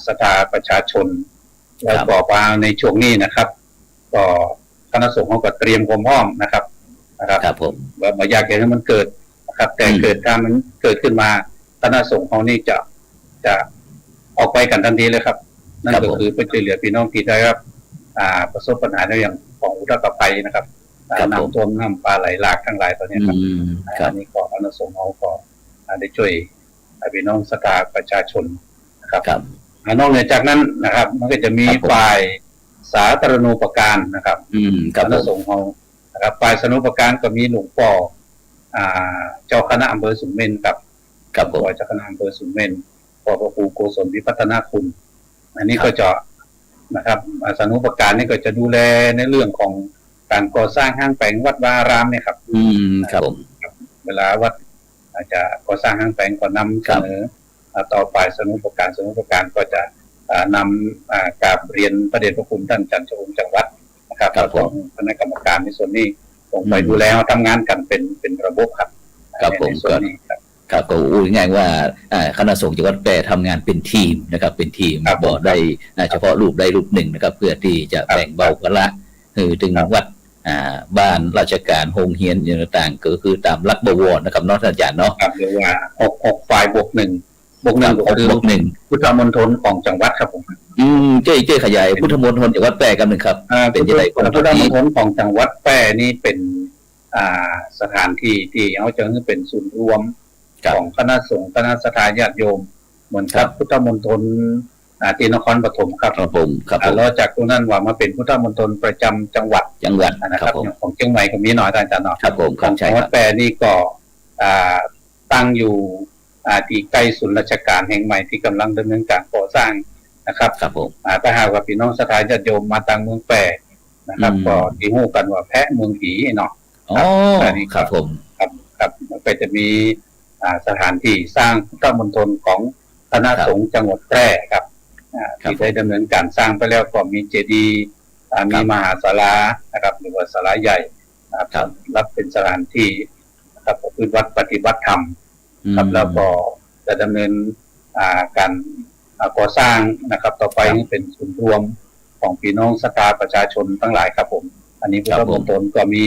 ศรัทธาประชาชน แล้วก็มาในช่วงนี้นะครับก็คณะสงฆ์เขาก็เตรียมความพร้อมนะครับครับผมว่าอยากให้มันเกิดนะครับแต่เกิดถ้ามันเกิดขึ้นมาคณะสงฆ์เขานี่จะออกไปกันทันทีเลยครับนั่นก็คือเพื่อช่วยเหลือพี่น้องที่ได้รับประสบปัญหาในอย่างของอุทกภัยนะครับน้ำท่วมน้ำปลาไหลหลากทั้งหลายตอนนี้ครับอันนี้ก็คณะสงฆ์เขาก็ได้ช่วยพี่น้องศรัทธาประชาชนนะครับนอกเหนือจากนั้นนะครับมันก็จะมีฝ่ายสาธารณูปการนะครับคณะสงฆ์เขานะครับฝ่ายสาธารณูปการก็มีหลวงพ่อเจ้าคณะอำเภอสุมเมนกับเจ้าคณะอำเภอสุมเมนพระครูโกศลวิพัฒนาคุณอันนี้ก็จะนะครับสาธารณูปการนี่ก็จะดูแลในเรื่องของการก่อสร้างห้างแปลงวัดวารามเนี่ยครับครับผมเวลาวัดอาจจะก่อสร้างห้างแปลงก็นำเสนอต่อไปสาธารณูปการก็จะนำกราบเรียนพระเดชพระคุณท่านจันทร์จังหวัดนะครับของคณะกรรมการในส่วนนี้ลงไปดูแลทำงานกันเป็นระบบครับผมก็ครับก็ง่ายว่าคณะสงฆ์จังหวัดแพร่ทำงานเป็นทีมนะครับเป็นทีมบอกได้เฉพาะรูปใดรูปหนึ่งนะครับเพื่อที่จะแบ่งเบาภาระถึงวัดบ้านราชการโรงเรียนอย่างต่างก็คือตามหลักบวรนะครับนอกจากอาจารย์เนาะครับเรียกว่า6ฝ่ายบวก1บวก1พุทธมณฑลของจังหวัดครับผมเจ้ขยายพุทธมณฑลจังหวัดแพร่กันหนึ่งครับเป็นยังไงพุทธมณฑลของจังหวัดแพร่นี่เป็นสถานที่ที่เขาจะเป็นศูนย์รวมของคณะสงฆ์คณะศรัทธาญาติโยมเหมือนกับพุทธมณฑลที่นครปฐมครับแล้วจากตรงนั้นว่ามาเป็นพุทธมณฑลประจำจังหวัดนะครับของเชียงใหม่ก็มีหน่อยอาจารย์เนาะของจังหวัดแพร่นี่ก็ตั้งอยู่ที่ใกล้ศูนย์ราชการแห่งใหม่ที่กำลังดำเนินการก่อสร้างนะครับถ้าหากว่าพี่น้องศรัทธาญาติโยมมาตั้งเมืองแพร่นะครับก็ที่ฮู้กันว่าแพะเมืองผีเนาะครับผมครับก็จะมีสถานที่สร้างพุทธมณฑลของคณะสงฆ์จังหวัดแพร่ครับที่ได้ดำเนินการสร้างไปแล้วก็มีเจดีย์มีมหาศาลานะครับหรือว่าศาลาใหญ่รับเป็นสถานที่ครับคือวัดปฏิบัติธรรมครับแล้วก็จะดำเนินการก่อสร้างนะครับต่อไปนี่เป็นศูนย์รวมของพี่น้องศรัทธาประชาชนทั้งหลายครับผมอันนี้พุทธมณฑลก็มี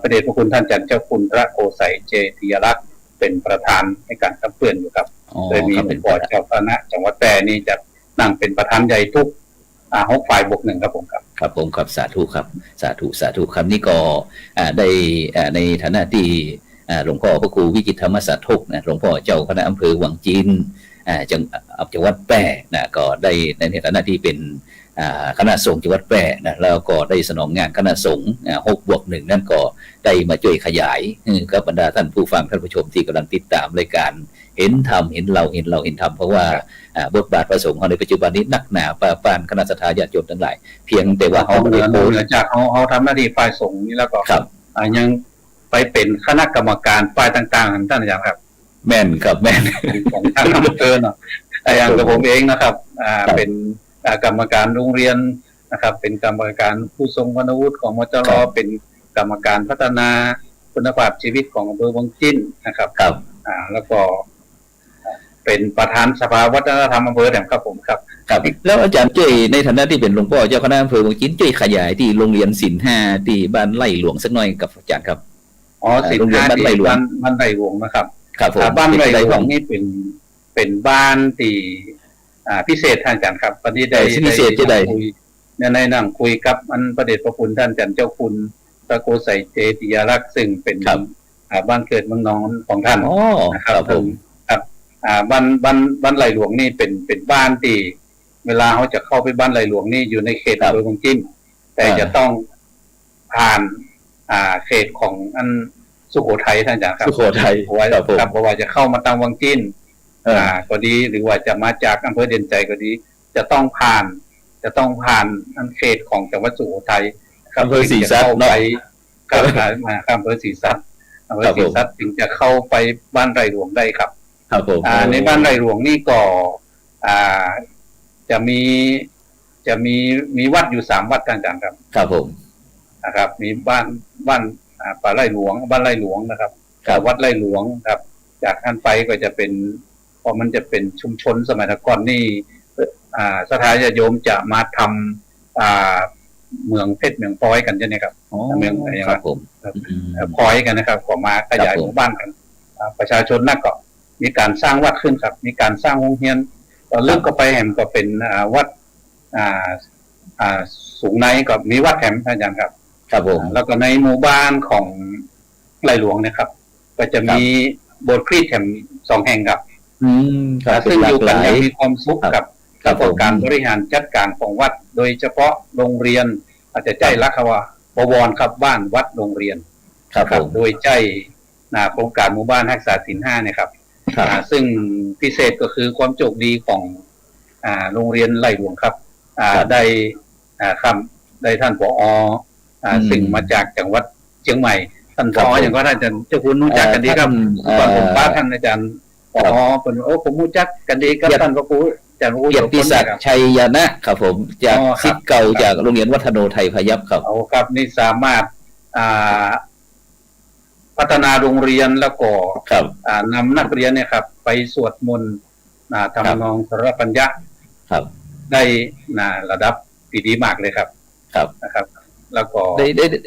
พระเดชพระคุณท่านจันทร์เจ้าคุณพระโกษัยเจติยรักษ์เป็นประธานในการขับเคลื่อนอยู่ครับโดยมีหลวงพ่อเจ้าคณะจังหวัดแพร่นี่จะนั่งเป็นประธานใหญ่ทุก6ฝ่ายบวก1ครับผมครับผมครับสาธุครับสาธุครับนี่ก็ได้ในฐานะที่หลวงพ่อพระครูวิจิตรธรรมสาธกนะหลวงพ่อเจ้าคณะอำเภอวังจีนจังหวัดแพร่นะก็ได้ในฐานะที่เป็นคณะสงฆ์จังหวัดแพร่นะแล้วก็ได้สนองงานคณะสงฆ์6+1นั่นก็ได้มาช่วยขยายกับบรรดาท่านผู้ฟังท่านผู้ชมที่กำลังติดตามรายการเห็นธรรมเห็นเราเห็นธรรมเพราะว่าบทบาทพระสงฆ์ในปัจจุบันนี้นักหนาป่าปานคณะศรัทธาญาติโยมทั้งหลายเพียงแต่ว่าเขาเหนือจากเขาทำหน้าที่ฝ่ายสงฆ์นี่แล้วก็ยังไปเป็นคณะกรรมการฝ่ายต่างๆท่านอาจารย์ครับแม่นครับแม่นของทางอำเภอเนาะอย่างกับผมเองนะครับเป็นกรรมการโรงเรียนนะครับเป็นกรรมการผู้ทรงคุณวุฒิของมจร.เป็นกรรมการพัฒนาคุณภาพชีวิตของอำเภอวังจิ้นนะครับแล้วก็เป็นประธานสภาวัฒนธรรมอำเภอแถมครับผมครับแล้วอาจารย์จ้ยในฐานะที่เป็นหลวงพ่อเจ้าคณะอำเภอวังจิ้นจ้ยขยายที่โรงเรียนศิลป์5ที่บ้านไร่หลวงสักหน่อยกับอาจารย์ครับศิลป์5บ้านไร่หลวงนะครับบ้านไร่หลวงนี่เป็นบ้านที่พิเศษท่านอาจารย์ครับตอนนี้ได้พิเศษจะได้ในนั่งคุยกับพระเดชพระคุณท่านจันทร์เจ้าคุณพระโกษัยเจติยรักษ์ซึ่งเป็นบ้านเกิดเมืองนอนของท่านนะครับผมครับบ้านไหลหลวงนี่เป็นบ้านที่เวลาเขาจะเข้าไปบ้านไหลหลวงนี่อยู่ในเขตอำเภอวังจิ้นแต่จะต้องผ่านเขตของสุโขทัยท่านอาจารย์ครับสุโขทัยครับเพราะว่าจะเข้ามาทางวังจิ้นก็ดีหรือว่าจะมาจากอำเภอเด่นใจก็ดีจะต้องผ่านเขตของจังหวัดสุโขทัยอำเภอศรีสัตน์ไปอำเภอศรีสัตน์ถึงจะเข้าไปบ้านไร่หลวงได้ครับในบ้านไร่หลวงนี่ก็จะมีวัดอยู่3วัดต่างๆครับครับผมนะครับมีบ้านป่าไร่หลวงบ้านไร่หลวงนะครับวัดไร่หลวงครับจากท่านไปก็จะเป็นพอมันจะเป็นชุมชนสมัยก่อนนี่ ศรัทธาญาติโยมจะมาทำเมืองเพชรเมืองพลอยกันใช่ไหมครับ อ๋อ เมืองอะไร ครับผม พลอยกันนะครับก็มาขยาย ครับผม หมู่บ้านกันประชาชนนักก็มีการสร้างวัดขึ้นครับ มีการสร้างโรงเรียนตอนเริ่มก็ไปแหมก็เป็นวัดสูงในก็มีวัดแหมอาจารย์ครับ ครับผม แล้วก็ในหมู่บ้านของไหลหลวงนะครับ ก็จะมีโบสถ์คริสต์แห่ง2 แห่งครับ ครับ ซึ่งอยู่กัน ห อ ลา ย่าย งมีความสุข ครับ กับ ครับ ระบบการบริหารจัดการของวัด โดยเฉพาะโรงเรียนอาจจะใจรักว่าบวรครับบ้านวัดโรงเรียน ครับผม โดยใจโครงการหมู่บ้านรักษาศีล 5เนี่ยครับ ครับ ซึ่งพิเศษก็คือความโชคดีของโรงเรียนไหลหลวงครับได้ได้ท่านผอซึ่งมาจากจังหวัดเชียงใหม่ท่านผออย่างก็ท่านเจ้าคุณรู้จักกันดีครับก่อนผมป้าท่านอาจารย์ผอเป็นผมรู้จักกันดีครับท่านพระครูอาจารย์พระครู เกียรติศักดิ์ชัยยนะครับผมจากศิษย์เก่าจากโรงเรียนวัฒโนไทยพยัพครับ เอาครับนี่สามารถพัฒนาโรงเรียนแล้วก็ ครับ นำนักเรียนเนี่ยครับไปสวดมนต์ทำนองสรปัญญา ครับ ได้ระดับที่ดีมากเลยครับ ครับ นะครับ แล้วก็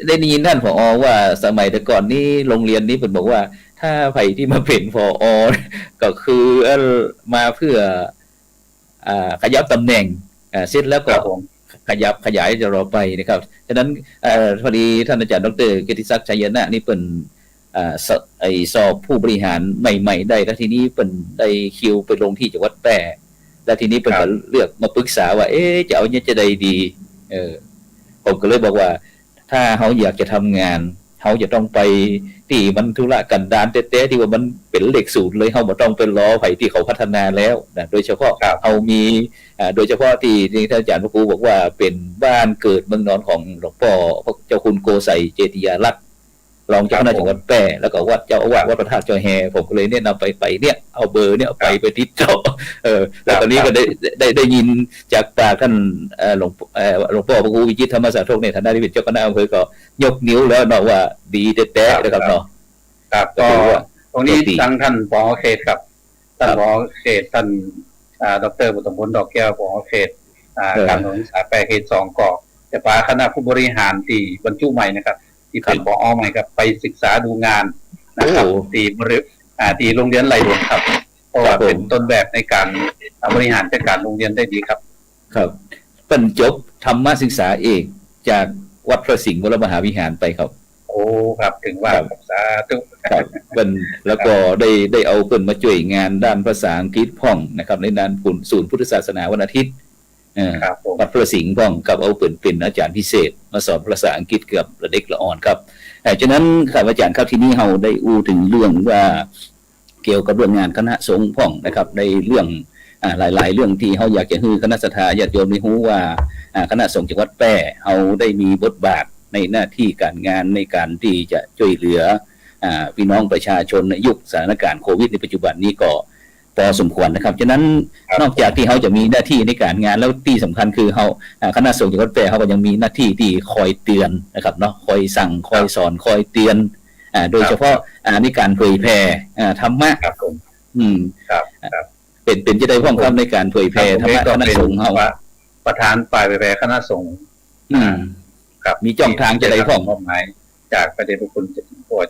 ได้ยินท่านผอว่าสมัยแต่ก่อนนี้โรงเรียนนี้เป็นบอกว่า ถ้าใครที่มาเป็นผอก็คือมาเพื่อขยับตำแหน่งเสร็จแล้วก็ ครับผม ขยับขยายจะรอไปนะครับฉะนั้นพอดีท่านอาจารย์ดรเกียรติศักดิ์ชัยยนะนี่เป็นสอบผู้บริหารใหม่ๆได้แล้วทีนี้เป็นได้คิวไปลงที่จังหวัดแพร่แล้วทีนี้เป็นก็เลือกมาปรึกษาว่าจะเอาเนี่ยจะได้ดีผมก็เลยบอกว่าถ้าเขาอยากจะทำงานเขาจะต้องไปที่มันธุระกันดารเต๊ะๆที่ว่ามันเป็นเลขศูนย์เลยเขาบ่ต้องเป็นล้อไผ่ที่เขาพัฒนาแล้วนะโดยเฉพาะเขามีโดยเฉพาะที่ท่านอาจารย์พระครูบอกว่าเป็นบ้านเกิดเมืองนอนของหลวงพ่อเจ้าคุณโกไสเจติยาลักษณ์รองเจ้าคณะจังหวัดแพร่แล้วก็วัดเจ้าอาวาสวัดพระธาตุจอแฮผมก็เลยแนะนำไปเนี่ยเอาเบอร์เนี่ยไปติดต่อแล้วตอนนี้ก็ได้ยินจากปากท่านหลวงพ่อพระครูวิจิตรธรรมสาธกเนี่ยท่านได้เป็นเจ้าคณะอำเภอก็ยกนิ้วแล้วเนาะว่าดีแท้ๆนะครับเนาะ ครับก็ตรงนี้ทางท่านผอเขตครับท่านผอเขตท่านดร.บุตรพลดอกแก้วผอเขตการศึกษาแพร่เขต 2ก็จะพาคณะผู้บริหารที่บรรจุใหม่นะครับที่เป็นผอใหม่ครับไปศึกษาดูงานนะครับที่โรงเรียนไหลหลวงครับเพราะว่าเป็นต้นแบบในการบริหารจัดการโรงเรียนได้ดีครับครับเป็นจบธรรมศึกษาเอกจากวัดพระสิงห์วรมหาวิหารไปครับโอ้ครับถึงว่าสาธุครับเป็นแล้วก็ได้เอาเพิ่นมาช่วยงานด้านภาษาอังกฤษพ่องนะครับในด้านศูนย์พุทธศาสนาวันอาทิตย์วัดพระสิงห์พ่องกับเอาเพิ่นเป็นอาจารย์พิเศษมาสอนภาษาอังกฤษเกือบละเด็กละอ่อนครับฉะนั้นครับอาจารย์ครับที่นี้เราได้อู้ถึงเรื่องว่าเกี่ยวกับเรื่องงานคณะสงฆ์พ่องนะครับในเรื่องหลายๆเรื่องที่เขาอยากจะให้คณะศรัทธาญาติโยมได้รู้ว่าคณะสงฆ์จังหวัดแพร่เขาได้มีบทบาทในหน้าที่การงานในการที่จะช่วยเหลือพี่น้องประชาชนในยุคสถานการณ์โควิดในปัจจุบันนี้ก็พอสมควรนะครับฉะนั้นนอกจากที่เขาจะมีหน้าที่ในการงานแล้วที่สำคัญคือเขาคณะสงฆ์จังหวัดแพร่เขาก็ยังมีหน้าที่ที่คอยเตือนนะครับเนาะคอยสั่งคอยสอนคอยเตือนโดยเฉพาะในการเผยแผ่ธรรมะครับผมครับเป็นจะได้พ้องครับในการเผยแผ่ธรรมะคณะสงฆ์เขาประธานฝ่ายเผยแผ่คณะสงฆ์ครับมีจ้องทางจะได้พ้องมอบหมายจากพระเดชพระคุณเจ้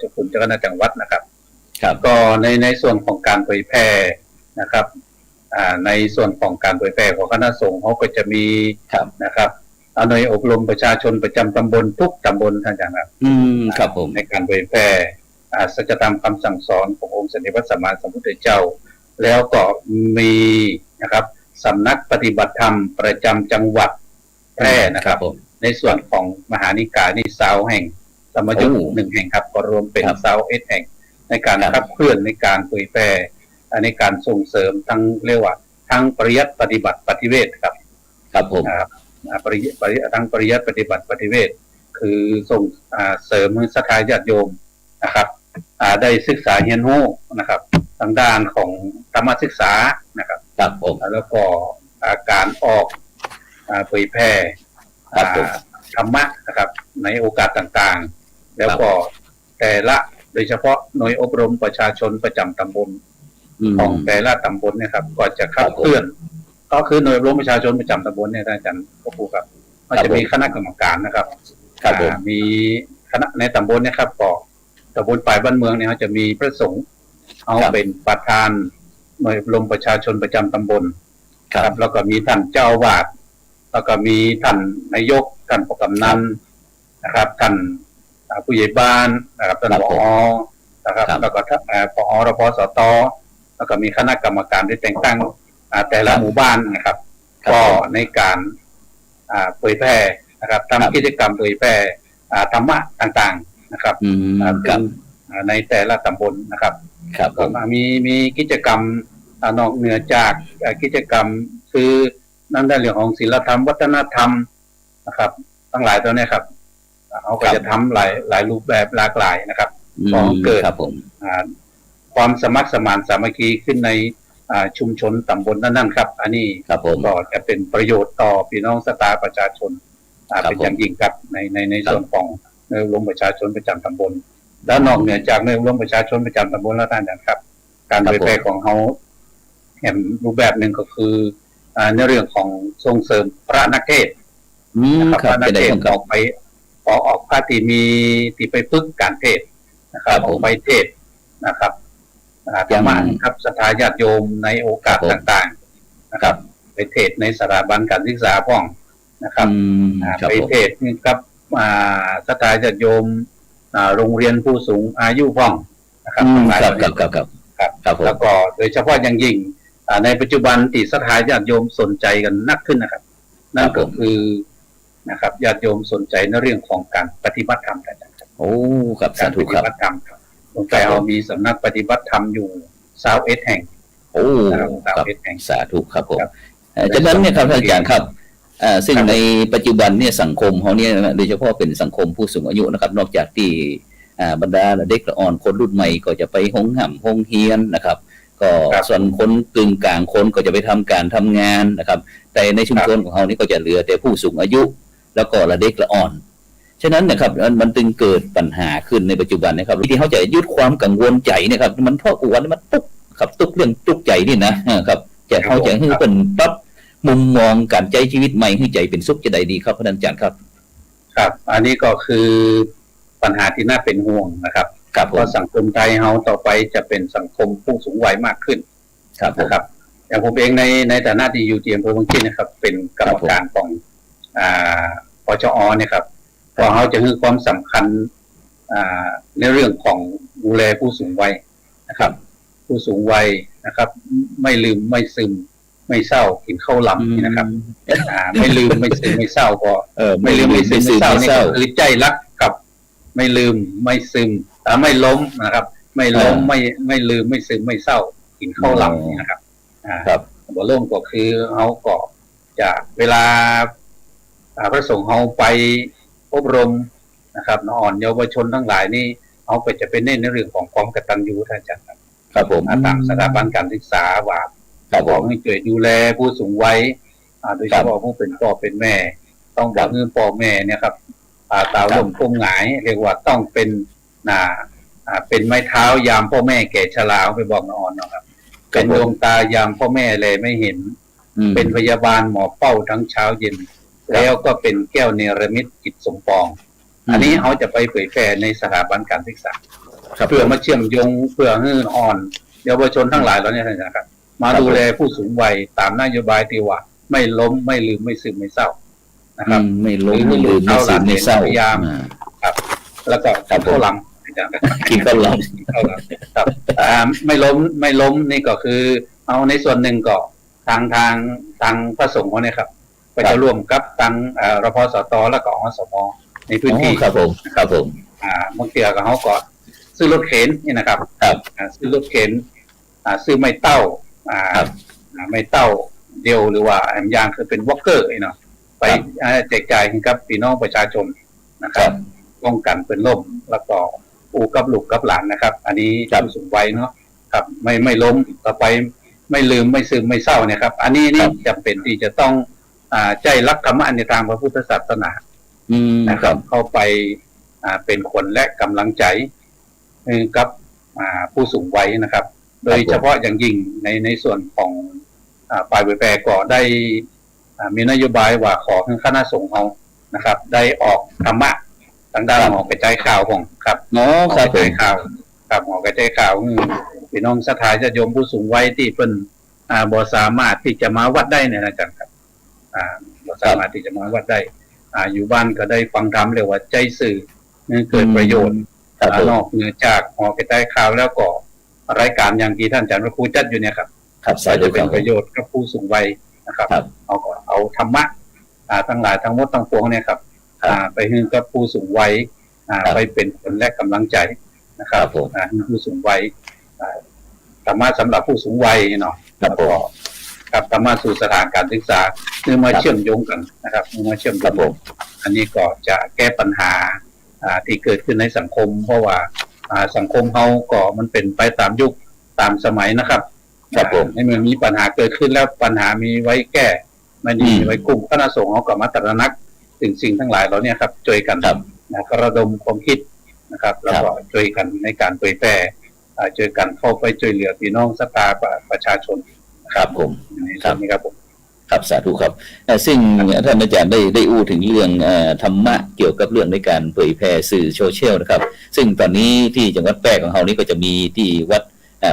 าคุณเจ้าคณะจังหวัดนะครับ ครับก็ในส่วนของการเผยแผ่นะครับในส่วนของการเผยแผ่ของคณะสงฆ์เขาก็จะมีนะครับหน่วยอบรมประชาชนประจำตำบลทุกตำบลท่านอาจารย์ครับผมในการเผยแผ่สัจธรรมคำสั่งสอนขององค์สมเด็จพระสัมมาสัมพุทธเจ้าแล้วก็มีนะครับสำนักปฏิบัติธรรมประจำจังหวัดแพร่นะครับในส่วนของมหานิกายนี่20 แห่งสมยุทธ์1 แห่งครับก็รวมเป็น21 แห่งในการขับเคลื่อนในการเผยแพร่ในการส่งเสริมทั้งเรียกว่าทั้งปริยัติปฏิบัติปฏิเวทครับครับผมปริยัติทั้งปริยัติปฏิบัติปฏิเวทคือส่งเสริมให้ศรัทธาญาติโยมนะครับได้ศึกษาเรียนรู้นะครับทางด้านของธรรมศึกษานะครับครับผมแล้วก็การออกเผยแพร่ธรรมะนะครับในโอกาสต่างๆแล้วก็แต่ละโดยเฉพาะหน่วยอบรมประชาชนประจำตำบลของแต่ละตำบลนะครับก็จะขับเคลื่อน ก็คือหน่วยรวมประชาชนประจำตำบลเนี่ยท่านอาจารย์ครูครับก็จะมีคณะกรรมการนะครับมีคณะในตำบลนะครับก็ตำบลฝ่ายบ้านเมืองเนี่ยจะมีพระสงฆ์เอาเป็นประธานหน่วยรวมประชาชนประจำตำบลครับแล้วก็มีท่านเจ้าอาวาสแล้วก็มีท่านนายกท่านผู้กำนันนะครับท่านผู้ใหญ่บ้านนะครับท่านผอ.นะครับแล้วก็ผอ.รพสต.แล้วก็มีคณะกรรมการที่แต่งตั้งแต่ละหมู่บ้านนะครับก็ในการเผยแพร่นะครับทำกิจกรรมเผยแพร่ธรรมะต่างๆนะครับในแต่ละตำบลนะครับก็มีกิจกรรมนอกเหนือจากกิจกรรมคือนั่นได้เรื่องของศิลธรรมวัฒนธรรมนะครับทั้งหลายตัวนี้ครับเขาก็จะทำหลายรูปแบบหลากหลายนะครับก็เกิดความสมัครสมานสามัคคีขึ้นในชุมชนตำบลนั่นๆครับอันนี้ก็จะเป็นประโยชน์ต่อพี่น้องสตาประชาชนเป็นอย่างยิ่งครับในส่วนของหน่วยรวมประชาชนประจำตำบลแล้วนอกเหนือจากหน่วยรวมประชาชนประจำตำบลแล้วท่านนะครับ การเผยแพร่ของเขาแห่งรูปแบบหนึ่งก็คือในเรื่องของส่งเสริมพระนักเทศน์นะครับพระนักเทศน์ออกพระที่ไปฝึกการเทศน์นะครับออกไปเทศน์นะครับธรรมะครับศรัทธาญาติโยมในโอกาสต่างๆนะครับไปเทศน์ในสถาบันการศึกษาพ่องนะครับไปเทศน์กับศรัทธาญาติโยมโรงเรียนผู้สูงอายุพ่องนะครับครับแล้วก็โดยเฉพาะอย่างยิ่งในปัจจุบันที่ศรัทธาญาติโยมสนใจกันนักขึ้นนะครับนั่นก็คือนะครับญาติโยมสนใจในเรื่องของการปฏิบัติธรรมครับโอ้ครับสาธุครับปฏิบัติธรรมหลวงพ่อมีสำนักปฏิบัติธรรมอยู่21แห่งโอ้ครับสาธุครับผมจากนั้นเนี่ยครับท่านอาจารย์ครับซึ่งในปัจจุบันเนี่ยสังคมเขาเนี่ยโดยเฉพาะเป็นสังคมผู้สูงอายุนะครับนอกจากที่บรรดาเด็กอ่อนคนรุ่นใหม่ก็จะไปห้องเฮียนนะครับก็ส่วนคนกึ่งกลางคนก็จะไปทำการทำงานนะครับแต่ในชุมชนของเขานี่ก็จะเหลือแต่ผู้สูงอายุแล้วก็เด็กอ่อนฉะนั้นนะครับมันจึงเกิดปัญหาขึ้นในปัจจุบันนะครับที่เขาจะยุดความกังวลใจนะครับมันเพราะวันมันตุกครับตุกเรื่องตุกใจนี่นะครับจะเขาจะให้เป็นปั๊บมุมมองการใจชีวิตใหม่ให้ใจเป็นสุขจะได้ดีครับพระอาจารย์ครับครับอันนี้ก็คือปัญหาที่น่าเป็นห่วงนะครับเพราะสังคมไทยเราต่อไปจะเป็นสังคมผู้สูงวัยมากขึ้นนะครับอย่างผมเองในฐานะที่อยู่ที่อำเภอบางชิ้นนะครับเป็นกรรมการของปชอเนี่ยครับพอเขาจะให้ความสำคัญในเรื่องของดูแลผู้สูงวัยนะครับผู้สูงวัยนะครับไม่ลืมไม่ซึมไม่เศร้ากินข้าวหลำนะครับไม่ลืมไม่ซึมไม่เศร้าก็ไม่ลืมไม่ซึมไม่เศร้านี่ก็คือใจรักกับไม่ลืมไม่ซึมไม่ล้มนะครับไม่ล้มไม่ลืมไม่ซึมไม่เศร้ากินข้าวหลำนะครับบ่ล้มก็คือเขาก็จะเวลาพระสงฆ์เขาไปอบรมนะครับอ่อนเยาวชนทั้งหลายนี่เขาก็จะเป็นเน้นในเรื่องของความกตัญญูท่านอาจารย์ครับผมตามสถาบันการศึกษาว่าบอกให้ช่วยดูแลผู้สูงวัยโดยเฉพาะผู้เป็นพ่อเป็นแม่ต้องบอกให้พ่อแม่เนี่ยครับตาล่มก้มหงายเรียกว่าต้องเป็นเป็นไม้เท้ายามพ่อแม่แก่ชราไปบอกอ่อนนะครับเป็นดวงตายามพ่อแม่เลยไม่เห็นเป็นพยาบาลหมอเป้าทั้งเช้าเย็นแล้วก็เป็นแก้วเนรมิตจิตสมปองอันนี้เขาจะไปเผยแพร่ในสถาบันการศึกษาเพื่อมาเชื่อมโยงเพื่อให้อ่อนเยาวชนทั้งหลายแล้วเนี่ยนะครับมาดูแลผู้สูงวัยตามนโยบายที่ว่าไม่ล้มไม่ลืมไม่ซึมไม่เศร้านะครับไม่ล้มไม่ลืมไม่ซึมไม่เศร้าพยายามครับแล้วก็กินข้าวหลำกินข้าวหลำครับไม่ล้มนี่ก็คือเอาในส่วนหนึ่งก็ทางพระสงฆ์เขาเนี่ยครับก็จะร่วมกับทางรพสตแล้วก็อสมในพื้นที่ครับผมบางเกี่ยวกับเขาก็ซื้อรถเข็นนี่นะครับซื้อรถเข็นซื้อไม้เต้าไม่เต้าเดียวหรือว่าแอมยางคือเป็นวอล์กเกอร์เนาะไปแจกจ่ายให้กับพี่น้องประชาชนนะครับป้องกันเป็นล่มแล้วก็อู่กับลูกกับหลานนะครับอันนี้ผู้สูงวัยเนาะครับไม่ล้มต่อไปไม่ลืมไม่ซึมไม่เศร้าเนี่ยครับอันนี้นี่จำเป็นที่จะต้องใจรักธรรมะในทางพระพุทธศาสนานะครับเข้าไปเป็นคนและกำลังใจกับผู้สูงวัยนะครับโดยเฉพาะอย่างยิ่งในส่วนของ ฝ่ายเผยแพร่ก็ได้มีนโยบายว่าขอให้คณะสงฆ์เขานะครับ ได้ออกธรรมะทางด้านหอกระจายข่าวของครับ อ๋อ ห ค อ รับ กระจายข่าวครับหอกระจายข่าวพี่น้องศรัทธาญาติโยมผู้สูงวัยที่เพิ่นบ่สามารถที่จะมาวัดได้เนี่ยนะจ๊ะครับบ่สามารถที่จะมาวัดได้อยู่บ้านก็ได้ฟังธรรมเรียกว่าใจสื่อเกิดประโยชน์ ครับผม นอกเหนือจากหอกระจายข่าวแล้วก็รายการอย่างที่ท่านอาจารย์พระครูจัดอยู่เนี่ยครับ ครับสา ก็ ธุ จะ ค เป็ รั น บ ประโยชน์กับผู้สูงวัยนะครับ ครับ เอาธรรมะทั้งหลายทั้งหมดทั้งปวงเนี่ยครับ ครับ ไปให้กับผู้สูงวัยครับ ไปเป็นผลและกำลังใจนะครั ครับ บผม ให้ผู้สูงวัยธรรมะสำหรับผู้สูงวัยเนาะ ครับผม ครับธรรมะสู่สถานการศึกษาคือมาเชื่อมโยงกันนะครับมาเชื่อมโย ครับ ง ผม อันนี้ก็จะแก้ปัญหาที่เกิดขึ้นในสังคม เพราะว่าสังคมเขาก็มันเป็นไปตามยุคตามสมัยนะครับ ครับผม ให้มันมีปัญหาเกิดขึ้นแล้วปัญหามีไว้แก้ไม่ได้มีไว้กลุ่มคณะสงฆ์เขาก็มาตระหนักถึงสิ่งทั้งหลายเหล่านี้ครับช่วยกัน ครับ ก็ระดมความคิดนะครับ แล้วก็ช่วยกันในการเผยแพร่ช่วยกันเข้าไปช่วยเหลือพี่น้องศรัทธาประชาชน ครับผม ในส่วนนี้ครับผม ครับสาธุครับซึ่งท่านอาจารย์ได้อู้ถึงเรื่องธรรมะเกี่ยวกับเรื่องในการเผยแพร่สื่อโซเชียลนะครับซึ่งตอนนี้ที่จังหวัดแพร่ของเรานี้ก็จะมีที่วัด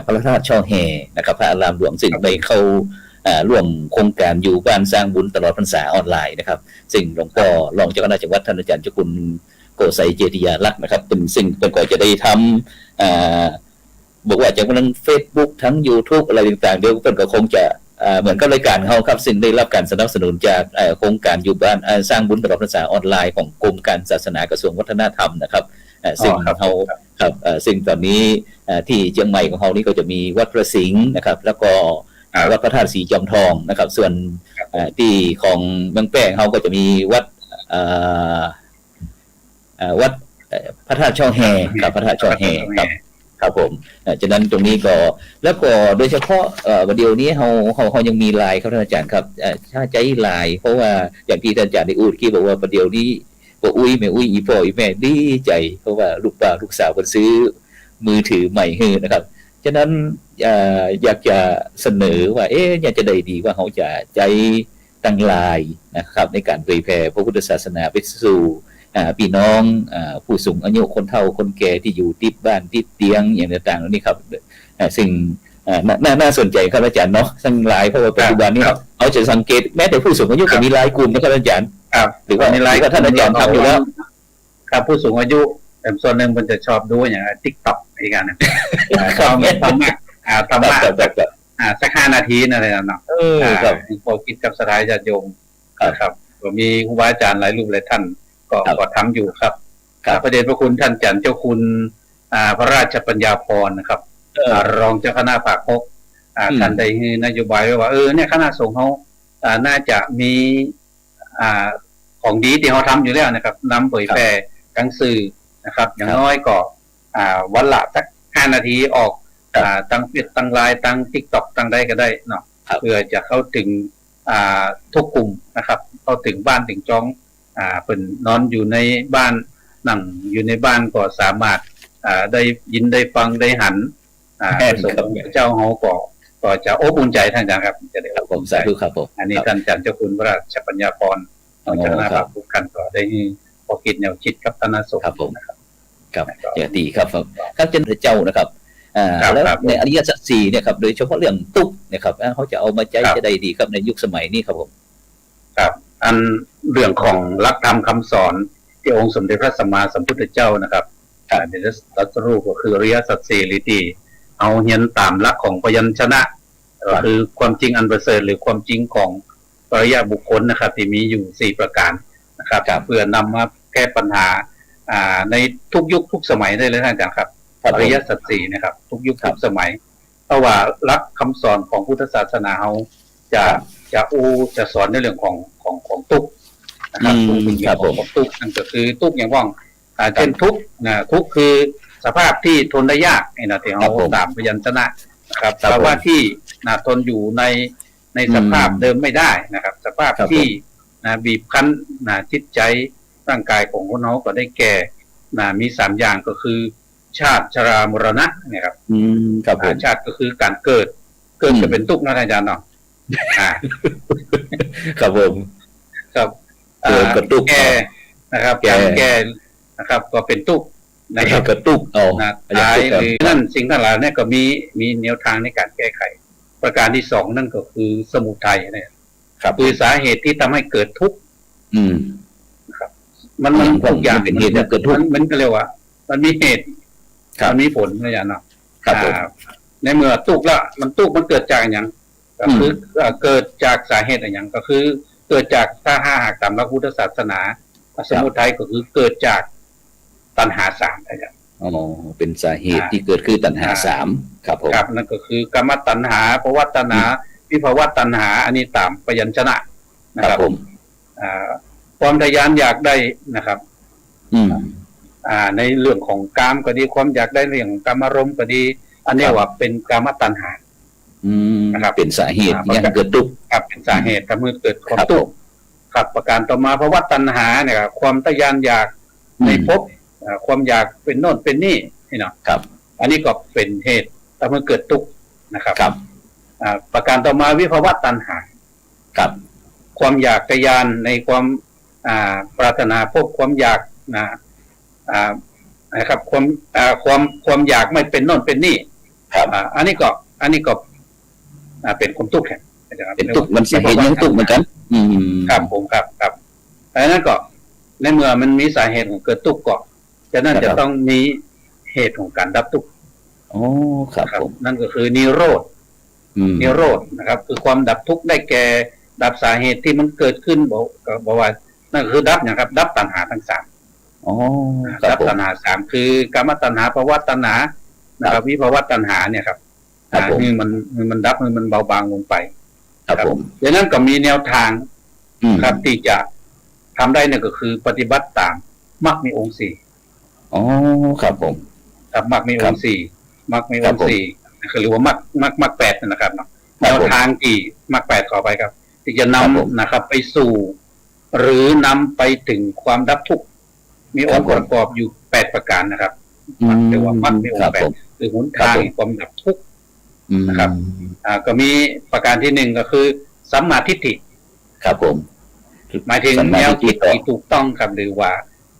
พระธาตุช่อแฮนะครับพระอารามหลวงซึ่งได้เข้าร่วมโครงการอยู่บ้านสร้างบุญตลอดพรรษาออนไลน์นะครับซึ่งหลวงพ่อรองเจ้าคณะจังหวัดท่านอาจารย์เจ้าคุณโกไสเจติยาลักษณ์นะครับเป็นซึ่งเป็นก่อนจะได้ทำบอกว่าจะทั้ง Facebook ทั้ง YouTube อะไรต่างๆเดี๋ยวเพิ่นก็คงจะเหมือนกับรายการเขาครับซึ่งได้รับการสนับสนุนจากโครงการอยู่บ้านสร้างบุญตลอดพรรษาออนไลน์ของกรมการศาสนากระทรวงวัฒนธรรมนะครับซึ่งเขาครับซึ่งตอนนี้ที่เชียงใหม่ของเขานี่ก็จะมีวัดพระสิงห์นะครับแล้วก็วัดพระธาตุสีจอมทองนะครับส่วนที่ของบางแป้งเขาก็จะมีวัดวัดพระธาตุช่อแฮกับพระธาตุช่อแฮครับผมฉะนั้นตรงนี้ก็แล้วก็โดยเฉพาะวันเดียวนี้เขายังมีไลน์ครับท่านอาจารย์ครับถ้าใจไลน์เพราะว่าอย่างที่ท่านอาจารย์ได้พูดที่บอกว่าประเดี๋ยวนี้ก็อุ้ยแม่อุ้ยอีพ่ออีแม่ดีใจเพราะว่าลูกป้าลูกสาวคนซื้อมือถือใหม่ให้นะครับฉะนั้นอยากจะเสนอว่าอยากจะได้ดีว่าเขาจะใจตั้งไลน์นะครับในการเผยแผ่พระพุทธศาสนาไปสู่พี่น้องผู้สูงอายุคนเฒ่าคนแก่ที่อยู่ติดบ้านติดเตียงอย่างต่างๆนี่ครับซึ่งน่าสนใจครับอาจารย์เนาะทั้งหลายเพราะว่าปัจจุบันนี้เอาจะสังเกตแม้แต่ผู้สูงอายุก็มีหลายกลุ่มนะครับอาจารย์หรือว่าในไลน์ก็ท่านอาจารย์ทำอยู่แล้วครับผู้สูงอายุแต่ส่วนหนึ่งมันจะชอบดูอย่าง TikTok อีกอันนึงชอบธรรมะสัก5 นาทีอะไรนั่นเนาะพอคิดกับสถานญาติโยมครับก็มีครูบาอาจารย์หลายรูปหลายท่านก็ทำอยู่ครับประเดชพระคุณท่านอาจารย์เจ้าคุณพระราชปัญญาพรนะครับรองเจ้าคณะภาค6ท่านได้ให้นโยบายไว้ว่าเนี่ยคณะสงฆ์เขาน่าจะมีของดีที่เขาทำอยู่แล้วนะครับนำเผยแพร่ทั้งสื่อนะครับอย่างน้อยก็วันละสัก5 นาทีออกตั้งเฟซตั้งไลน์ตั้ง TikTok ตั้งได้ก็ได้เนาะเพื่อจะเข้าถึงทุกกลุ่มนะครับเข้าถึงบ้านถึงจ้องเป็นนอนอยู่ในบ้านนั่งอยู่ในบ้านก็สามารถได้ยินได้ฟังได้หันพระเจ้าเขาก็จะอบอุ่นใจท่านอาจารย์ครับจะได้รับผมสาธุครับผมอันนี้ท่านอาจารย์เจ้าคุณพระราชปัญญาพรของเจ้าคณะภาค6กันก็ได้พอคิดแนวคิดกับคณะสงฆ์ครับผมครับอย่างดีครับครับเจ้านะครับแล้วในอริยสัจ4เนี่ยครับโดยเฉพาะเรื่องตุ๊กนะครับเขาจะเอามาใจจะได้ดีครับในยุคสมัยนี้ครับผมครับอันเรื่องของหลักธรรมคำสอนที่องค์สมเด็จพระสัมมาสัมพุทธเจ้านะครับในรัตรูปก็คืออริยสัจ4ลิตีเอาเห็นตามหลักของพยัญชนะคือความจริงอันประเสริฐหรือความจริงของปริยบุคคลนะครับที่มีอยู่4ประการนะครับเพื่อนำมาแก้ปัญหาในทุกยุคทุกสมัยได้เลยท่านอาจารย์ครับอริยสัจ4นะครับทุกยุคทุกสมัยเพราะว่าหลักคำสอนของพุทธศาสนาเขาจะสอนในเรื่องของทุกข์นะครับทุกข์นั่นก็คือทุกข์อย่างว่างเช่นทุกข์ทุกข์คือสภาพที่ทนได้ยากนะที่เราตามพยัญชนะนะครับภาวะที่ทนอยู่ในสภาพเดิมไม่ได้นะครับสภาพที่บีบคั้นจิตใจร่างกายของคนเราก็ได้แก่มี3อย่างก็คือชาติชรามรณะนะครับชาติก็คือการเกิดจะเป็นทุกข์นะอาจารย์เนาะ อ่า ครับผม ครับ กระตุก แก่นะครับการแก่นะครับ ก็เป็นตุกนะครับ กระตุกเอา นะตายหรือนั่นสิ่งทั้งหลายเนี่ยก็มีแนวทางในการแก้ไข ประการที่สองนั่นก็คือสมุทัยเนี่ย ครับ คือสาเหตุที่ทำให้เกิดทุกข์ อืม มันทุกอย่าง เป็นเหตุให้เกิดทุกข์ มันก็เรียกว่า มันมีเหตุ ครับ มันมีผลนะจ๊ะเนาะ ครับผม ในเมื่อตุกละมันตุกมันเกิดจากอย่างก็คือเกิดจากสาเหตุอะไรอย่างก็คือ เกิดจากถ้าหากตามพระพุทธศาสนาสมุทัยก็คือเกิดจากตัณหาสามนะจ๊ะ อ๋อเป็นสาเหตุที่เกิดคือตัณหาสามครับผม ครับนั่นก็คือกรรมตัณหาภวตัณหาวิภวตัณหาอันนี้ตามพยัญชนะนะ ค ค รั รั บบ ผม ความทะยานอยากได้นะครับ อืม ในเรื่องของกามก็ดีความอยากได้เรื่องของกามารมณ์ก็ดี อันนี้ว่าเป็นกามตัณหา อืม นะครับ เป็นสาเหตุที่เกิดทุกข์ ครับเป็นสาเหตุทำให้เกิดความ ครับ ทุกข์ครับประการต่อมาภวตัณหาเนี่ยครับความทะยานอยากในภพความอยากเป็นโน่นเป็นนี่นี่เนาะ ครับ อันนี้ก็เป็นเหตุทำให้เกิดทุกข์นะครับ ครับ ประการต่อมาวิภวตัณหา ครับ ความอยากทะยานในความปรารถนาพบความอยากนะครับความอยากไม่เป็นโน่นเป็นนี่ ครับ อันนี้ก็เป็นความทุกข์แห่ง เป็นทุกข์มันสาเหตุยังทุกข์เหมือนกัน อืม ครับผมครับดังนั้นก็ในเมื่อมันมีสาเหตุของเกิดทุกข์ก็ฉะนั้นจะต้องมีเหตุของการดับทุกข์ อ๋อครับผม นั่นก็คือนิโรธ นิโรธนะครับ คือความดับทุกข์ได้แก่ดับสาเหตุที่มันเกิดขึ้นบอกว่านั่นคือดับนะครับ ดับตัณหาทั้งสาม อ๋อครับ ดับ ผม ตัณหาสามคือกามตัณหาภวตัณหานะครับวิภวตัณหาเนี่ยครับ ครับผม นี่มันดับมันเบาบางลงไป ครับผม ดังนั้นก็มีแนวทาง อืม ครับที่จะทำได้เนี่ยก็คือปฏิบัติตามมรรคมีองค์สี่ อ๋อครับผม ครับมรรคมีองค์สี่มรรคมีองค์สี่คือหรือว่ามรรคแปดนะครับเนาะ ครั แน บ ว ผม ทางที่มรรคแปดขอไปครับ ที่จะ ครับผม นำนะครับ ไปสู่ หรือนำไปถึงความดับทุกข์มีองค์ ครับผม ประกอบอยู่แปดประการนะครับ อืม เรียกว่ามรรคมีอง ครับ ค์แป ผ ด ม คือหนทางแห่งความดับทุกข์ อืม นะครับ ก็มีประการที่หนึ่งก็คือสัมมาทิฏฐิ ครับผม หมายถึง สัม แน มาว ทิฏฐิ คิดที่ถูกต้องครับหรือว่า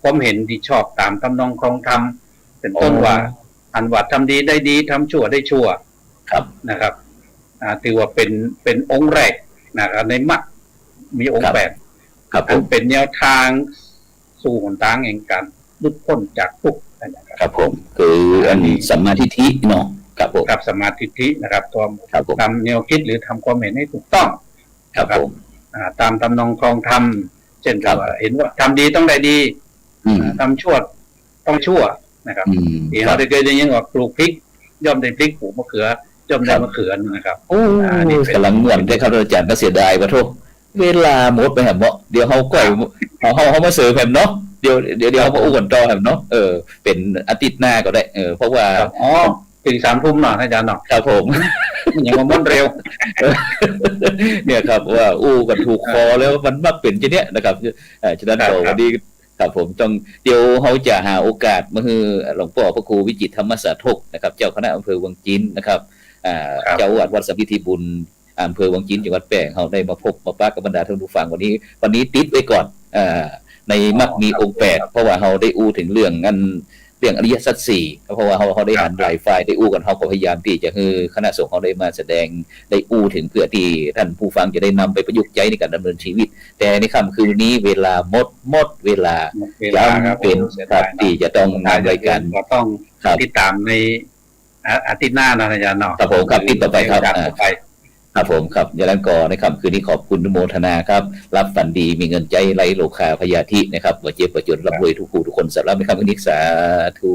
ความเห็นที่ชอบตามทำนองครองธรรมเป็นต้น อ๋อ ว่าอันว่าทำดีได้ดีทำชั่วได้ชั่ว ครับ นะครับถือว่าเป็นองค์แรกนะครับในมรรคมีองค์แปด ครับผ อัน ม เป็นแนวทางสู่หนทางแห่งการหลุดพ้นจากทุกข์นะครับ ครับผม คืออันสัมมาทิฏฐิเนาะครับผม กับสมาธินะครับตัว ครับผม ทำแนวคิดหรือทำความเห็นให้ถูกต้อง ครับผม ตามทำนองครองธรรมเช่น ครับ ว่าเห็นว่าทำดีต้องได้ดี อืม ทำชั่วต้องชั่วนะครับ อืม ที่ ค เรา รับ ได้เคยได้ยินว่าปลูกพริกย่อมได้พริกปลูกมะเขือย่อมได้มะเขือนะครับ โอ้กำลังม่วนได้ครับอาจารย์ก็เสียดายว่าโทษเวลาหมดไปแหมเนาะเดี๋ยวเขาก้อยเขามาเสิร์ฟแหมเนาะเดี๋ยวเขามาอู้กันต่อแหมเนาะเป็นอาทิตย์หน้าก็ได้เพราะว่า อ๋อถึง3 ทุ่มหน่อยอาจารย์หน่อย ครับผม อย่างว่ามันเร็ว เนี่ยครับว่าอู้กันถูกคอแล้วมันมักเป็นเช่นเนี้ยนะครับฉะนั้น ครับ วันนี้ครับผมต้องเดี๋ยวเขาจะหาโอกาสมาคือหลวงพ่อพระครูวิจิตรธรรมสาธกนะครับ เจ้าคณะอำเภอวังจินนะครับเจ้าอาวาสวัดสัมพิธีบุญอำเภอวังจินจังหวัดแปร่เขาได้มาพบมาปะกับบรรดาท่านผู้ฟังวันนี้ติดไว้ก่อนในมักมีองค์8เพราะว่าเขาได้อู้ถึงเรื่องอริยสัจสี่เพราะว่าเขาได้อ่านหลายฝ่ายได้อู้กันเขาก็พยายามที่จะคือคณะสงฆ์เขาได้มาแสดงได้อู้ถึงเพื่อที่ท่านผู้ฟังจะได้นำไปประยุกต์ใช้ในการดำเนินชีวิต แต่ในค่ำคืนนี้เวลาหมดเวลา เวลาครับ เป็นครับที่จะต้องนำรายการ ก็ต้อง ครับ ติดตามในอาทิตย์หน้านะอาจารย์เนาะ ครับผมครับติดต่อไปครับ ต่อไป ครับผมครับอย่างนั้นก็ในค่ำคืนนี้ขอบคุณอนุโมทนาครับรับฝันดีมีเงินใจไหลโลคาพยาธินะครับว่าเจ็บประจนร่ำรวยทุกผู้ทุกคนสำหรับในค่ำคืนนี้สาธุ